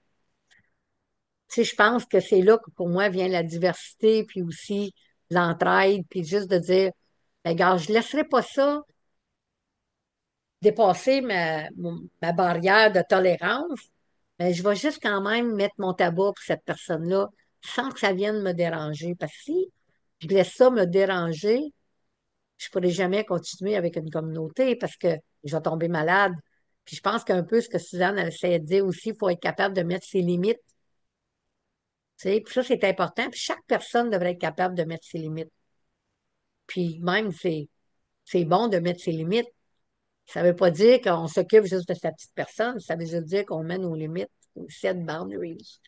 tu sais, je pense que c'est là que pour moi vient la diversité, puis aussi l'entraide, puis juste de dire, ben, gars, je ne laisserai pas ça dépasser ma barrière de tolérance, mais je vais juste quand même mettre mon tabac pour cette personne-là sans que ça vienne me déranger. Parce que si je laisse ça me déranger, je ne pourrai jamais continuer avec une communauté parce que je vais tomber malade. Puis je pense qu'un peu ce que Suzanne elle essayait de dire aussi, il faut être capable de mettre ses limites. Tu sais, puis ça, c'est important. Puis chaque personne devrait être capable de mettre ses limites. Puis même, c'est bon de mettre ses limites. Ça ne veut pas dire qu'on s'occupe juste de sa petite personne, ça veut juste dire qu'on met nos limites, on set boundaries.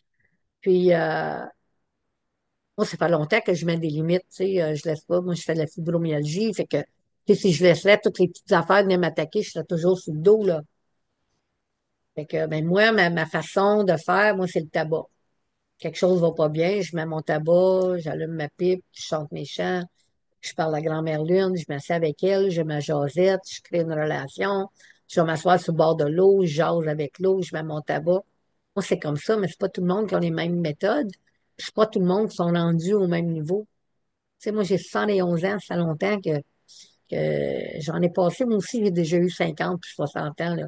Puis, moi, ça fait longtemps que je mets des limites, tu sais, je laisse pas, moi, je fais de la fibromyalgie, fait que, tu sais, si je laisserais toutes les petites affaires venir m'attaquer, je serais toujours sur le dos, là. Fait que, ben, moi, ma façon de faire, moi, c'est le tabac. Quelque chose va pas bien, je mets mon tabac, j'allume ma pipe, je chante mes chants, je parle à grand-mère Lune, je m'assieds avec elle, je ma jasette, je crée une relation, je vais m'asseoir sur le bord de l'eau, je jase avec l'eau, je mets mon tabac. Moi, c'est comme ça, mais c'est pas tout le monde qui a les mêmes méthodes. C'est pas tout le monde qui sont rendus au même niveau. Tu sais, moi, j'ai 71 ans, ça fait longtemps que j'en ai passé. Moi aussi, j'ai déjà eu 50 puis 60 ans, là.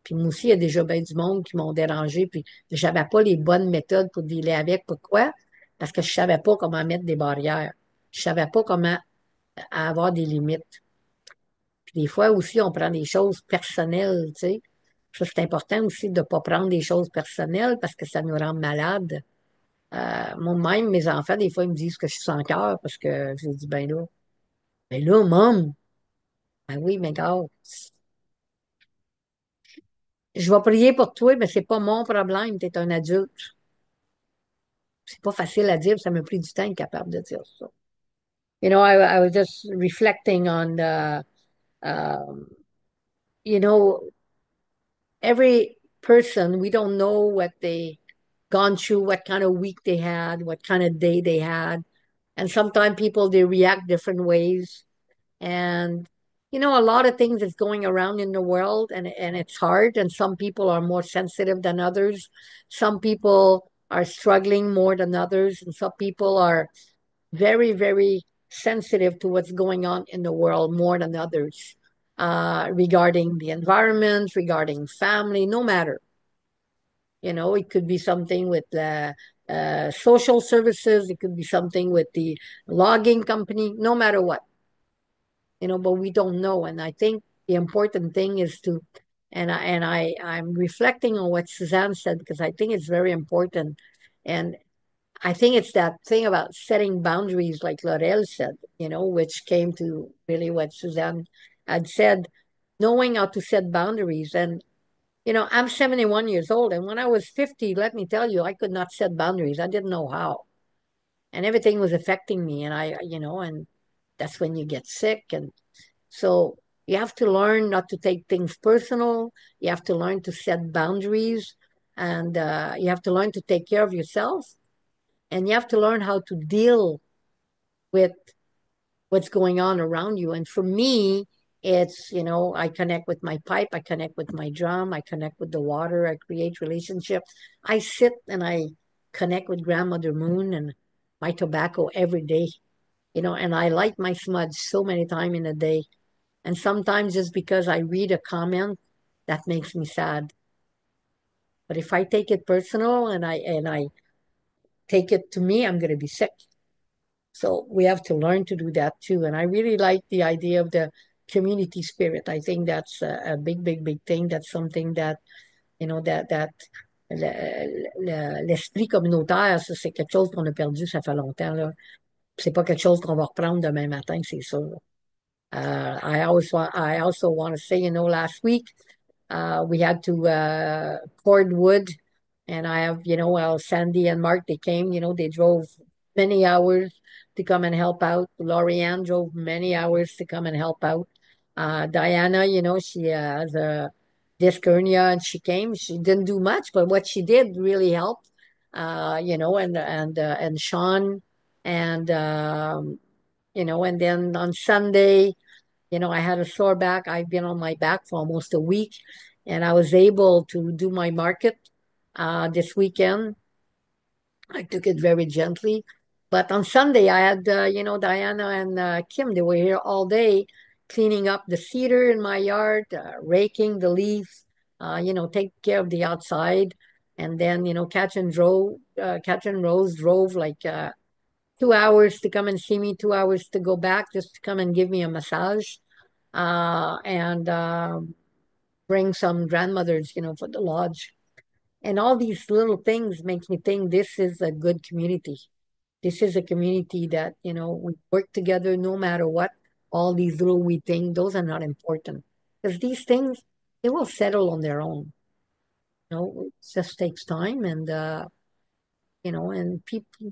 Puis moi aussi, il y a déjà bien du monde qui m'ont dérangé, puis j'avais pas les bonnes méthodes pour dealer avec. Pourquoi? Parce que je savais pas comment mettre des barrières. Je savais pas comment avoir des limites. Puis des fois aussi, on prend des choses personnelles, tu sais. Ça, c'est important aussi de ne pas prendre des choses personnelles parce que ça nous rend malades. Moi-même, mes enfants, des fois, ils me disent que je suis sans cœur parce que je dis, ben là, maman, ben oui, mais gars, je vais prier pour toi, mais c'est pas mon problème, tu es un adulte. C'est pas facile à dire, ça m'a pris du temps d'être capable de dire ça. You know, I was just reflecting on um, you know, every person, we don't know what they gone through, what kind of week they had, what kind of day they had. And sometimes people, they react different ways. And, a lot of things is going around in the world and it's hard. And some people are more sensitive than others. Some people are struggling more than others. And some people are very, very sensitive to what's going on in the world more than others, regarding the environment, regarding family, no matter. It could be something with social services, it could be something with the logging company, no matter what, but we don't know. And I think the important thing is I'm reflecting on what Suzanne said because I think it's very important. And I think it's that thing about setting boundaries, like Laurel said, which came to really what Suzanne had said, knowing how to set boundaries. And, I'm 71 years old. And when I was 50, let me tell you, I could not set boundaries. I didn't know how. And everything was affecting me. And and that's when you get sick. And so you have to learn not to take things personal. You have to learn to set boundaries. And you have to learn to take care of yourself and you have to learn how to deal with what's going on around you. And for me, it's, I connect with my pipe, I connect with my drum, I connect with the water, I create relationships. I sit and I connect with Grandmother Moon and my tobacco every day, and I light my smudge so many times in a day. And sometimes just because I read a comment, that makes me sad. But if I take it personal and I take it to me, I'm going to be sick. So we have to learn to do that too. And I really like the idea of the community spirit. I think that's a big, big, big thing. That's something that, that l'esprit communautaire, ça, c'est quelque chose qu'on a perdu, ça fait longtemps, là. C'est pas quelque chose qu'on va reprendre demain matin, c'est sûr. I also want to say, last week, we had to cord wood, and I have, well, Sandy and Mark, they came, they drove many hours to come and help out. Lorianne drove many hours to come and help out. Diana, she has a disc hernia, and she came. She didn't do much, but what she did really helped. And Sean, and and then on Sunday. I had a sore back. I've been on my back for almost a week, and I was able to do my market this weekend. I took it very gently. But on Sunday, I had, Diana and Kim, they were here all day cleaning up the cedar in my yard, raking the leaves, taking care of the outside. And then, Catherine Rose drove like 2 hours to come and see me, 2 hours to go back just to come and give me a massage and bring some grandmothers, for the lodge. And all these little things makes me think this is a good community. This is a community that, we work together no matter what. All these little wee things, those are not important. Because these things, they will settle on their own. It just takes time and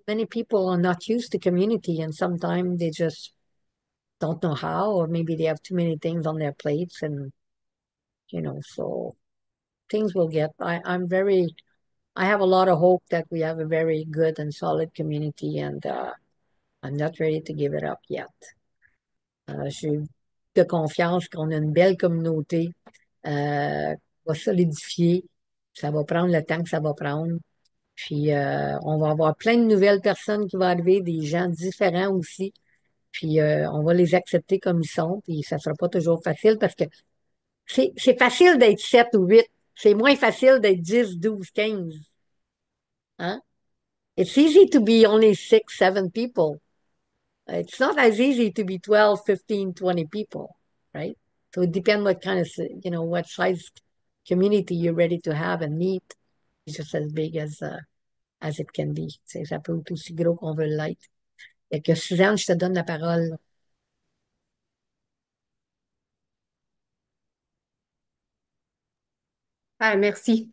many people are not used to community and sometimes they just don't know how, or maybe they have too many things on their plates and so things will get. I have a lot of hope that we have a very good and solid community, and I'm not ready to give it up yet. J'ai de confiance qu'on a une belle communauté, qu'on va solidifier. Ça va prendre le temps que ça va prendre. Puis on va avoir plein de nouvelles personnes qui vont arriver, des gens différents aussi. Puis on va les accepter comme ils sont. Puis ça sera pas toujours facile parce que c'est facile d'être 7 ou 8. C'est moins facile d'être 10, 12, 15. Hein? It's easy to be only 6, 7 people. It's not as easy to be 12, 15, 20 people, right? So it depends what kind of, what size community you're ready to have and meet. It's just as big as it can be. Ça peut être aussi gros qu'on veut l'être. Et que Suzanne, je te donne la parole. Ah, merci.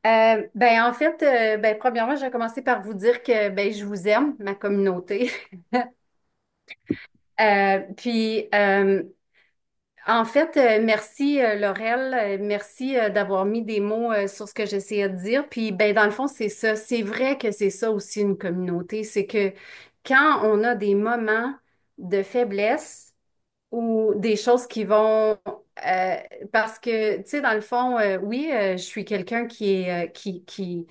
En fait, premièrement, je vais commencer par vous dire que je vous aime, ma communauté. Puis, en fait, merci Laurel, merci d'avoir mis des mots sur ce que j'essayais de dire. Puis, dans le fond, c'est ça. C'est vrai que c'est ça aussi une communauté. C'est que quand on a des moments de faiblesse ou des choses qui vont, parce que, tu sais, dans le fond, oui, je suis quelqu'un qui est, tu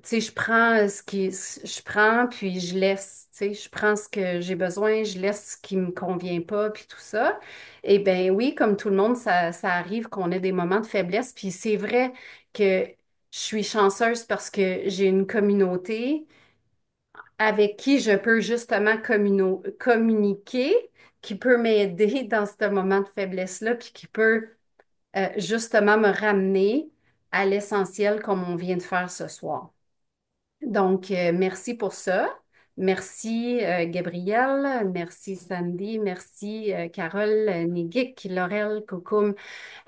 sais, je prends je prends, puis je laisse, tu sais, je prends ce que j'ai besoin, je laisse ce qui me convient pas, puis tout ça. Et ben oui, comme tout le monde, ça arrive qu'on ait des moments de faiblesse, puis c'est vrai que je suis chanceuse parce que j'ai une communauté avec qui je peux justement communiquer, qui peut m'aider dans ce moment de faiblesse-là, puis qui peut justement me ramener à l'essentiel comme on vient de faire ce soir. Donc, merci pour ça. Merci, Gabrielle. Merci, Sandy. Merci, Carole, Nigik, Laurel, Kokoum.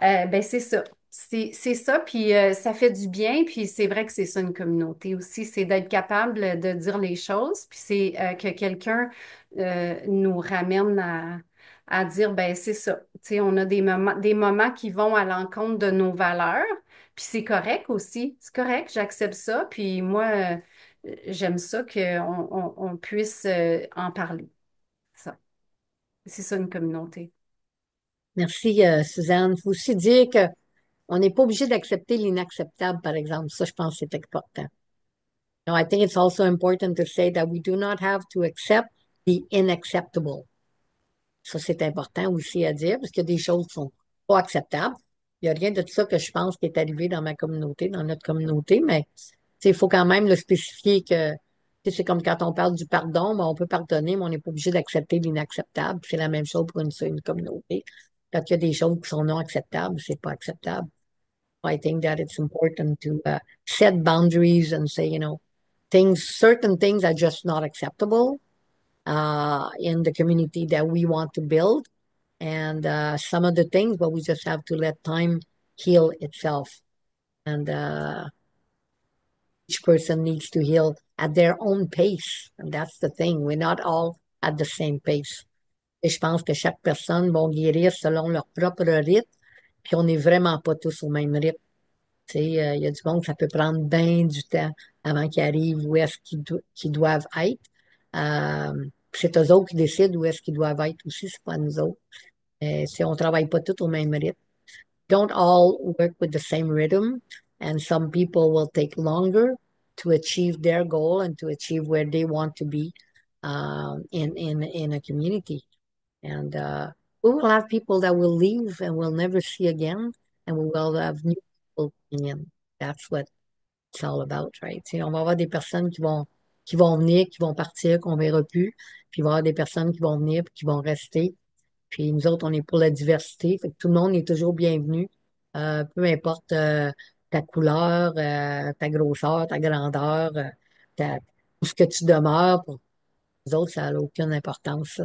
C'est ça. C'est ça, puis ça fait du bien, puis c'est vrai que c'est ça une communauté aussi, c'est d'être capable de dire les choses, puis c'est que quelqu'un nous ramène à dire, c'est ça. Tu sais, on a des moments qui vont à l'encontre de nos valeurs, puis c'est correct aussi, c'est correct, j'accepte ça, puis moi, j'aime ça qu'on puisse en parler. Ça. C'est ça une communauté. Merci, Suzanne. Il faut aussi dire que on n'est pas obligé d'accepter l'inacceptable, par exemple. Ça, je pense que c'est important. Now, I think it's also important to say that we do not have to accept the unacceptable. Ça, c'est important aussi à dire, parce qu'il y a des choses qui sont pas acceptables. Il n'y a rien de tout ça que je pense qui est arrivé dans ma communauté, dans notre communauté, mais il faut quand même le spécifier que c'est comme quand on parle du pardon, on peut pardonner, mais on n'est pas obligé d'accepter l'inacceptable. C'est la même chose pour une communauté. Quand il y a des choses qui sont non acceptables, c'est pas acceptable. I think that it's important to set boundaries and say, certain things are just not acceptable in the community that we want to build. And some of the things, but we just have to let time heal itself. And each person needs to heal at their own pace. And that's the thing. We're not all at the same pace. Et je pense que chaque personne va guérir selon leur propre rythme, puis on n'est vraiment pas tous au même rythme. Tu sais, il y a du monde, ça peut prendre bien du temps avant qu'ils arrivent où est-ce qu'ils doivent être. C'est eux autres qui décident où est-ce qu'ils doivent être aussi, c'est pas nous autres. Si on travaille pas tous au même rythme. Don't all work with the same rhythm, and some people will take longer to achieve their goal and to achieve where they want to be in a community. And we will have people that will leave and we'll never see again, and we will have new people coming in. That's what it's all about, right? Tu sais, on va avoir des personnes qui vont venir, qui vont partir, qu'on verra plus, puis il va y avoir des personnes qui vont venir, puis qui vont rester. Puis nous autres, on est pour la diversité. Fait que tout le monde est toujours bienvenu. Peu importe ta couleur, ta grosseur, ta grandeur, où ce que tu demeures. Pour nous autres, ça n'a aucune importance. Ça.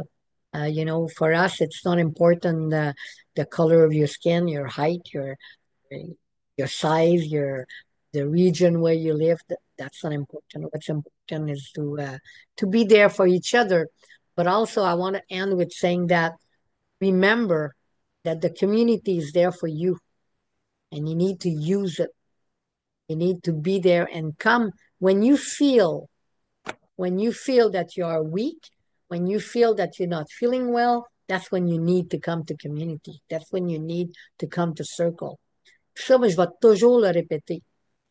For us, it's not important the color of your skin, your height, your size, the region where you live. That's not important. What's important is to be there for each other. But also, I want to end with saying that remember that the community is there for you. and you need to use it. You need to be there and come when you feel that you are weak, when you feel that you're not feeling well, that's when you need to come to community. That's when you need to come to circle. Ça, mais je vais toujours le répéter.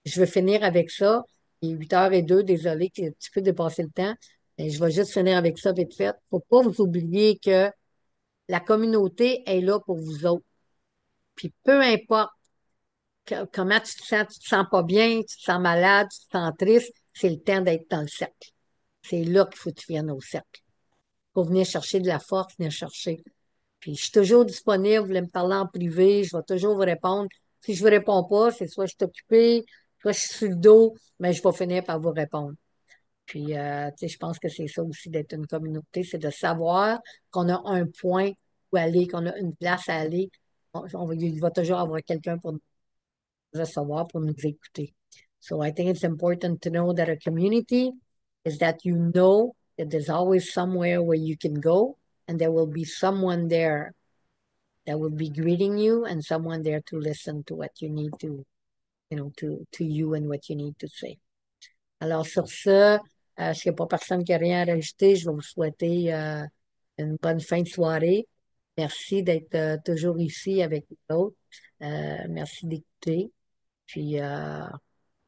Je vais finir avec ça. Il est 8h02, désolé que j'ai un petit peu dépassé le temps, mais je vais juste finir avec ça vite fait. Faut pas vous oublier que la communauté est là pour vous autres. Puis peu importe comment tu te sens pas bien, tu te sens malade, tu te sens triste, c'est le temps d'être dans le cercle. C'est là qu'il faut que tu viennes au cercle. Pour venir chercher de la force, venir chercher. Puis je suis toujours disponible, vous voulez me parler en privé, je vais toujours vous répondre. Si je vous réponds pas, c'est soit je suis occupée, soit je suis sur le dos, mais je vais finir par vous répondre. Puis, tu sais, je pense que c'est ça aussi d'être une communauté, c'est de savoir qu'on a un point où aller, qu'on a une place à aller. Il va toujours avoir quelqu'un pour nous recevoir, pour nous écouter. So I think it's important to know that a community is that you know that there's always somewhere where you can go, and there will be someone there that will be greeting you and someone there to listen to what you need to, to you and what you need to say. Alors, sur ce, s'il n'y a pas personne qui a rien à rajouter, je vais vous souhaiter une bonne fin de soirée. Merci d'être toujours ici avec nous autres. Merci d'écouter. Puis,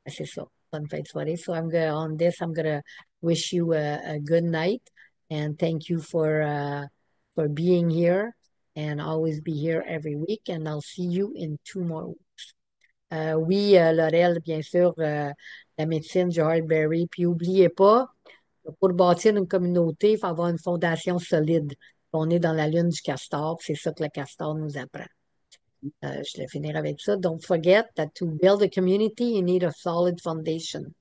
c'est ça. Bonne fin de soirée. So on this, I'm gonna wish you a good night and thank you for being here and always be here every week and I'll see you in 2 more weeks. Oui, Laurel, bien sûr, la médecine, Gerald Berry. Puis n'oubliez pas, pour bâtir une communauté, il faut avoir une fondation solide. On est dans la lune du castor, c'est ça que le castor nous apprend. Je vais finir avec ça. Don't forget that to build a community, you need a solid foundation.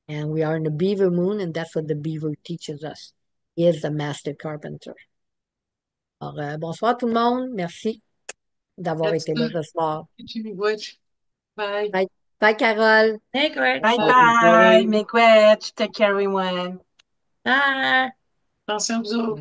And we are in the beaver moon, and that's what the beaver teaches us. He is the master carpenter. Alors, bonsoir tout le monde. Merci d'avoir That's été là good. ce soir. Bye. Bye, bye Carole. Hey, Greg. Bye Bye. bye, Miigwech. Take care, everyone. Bye. Attention, vous autres.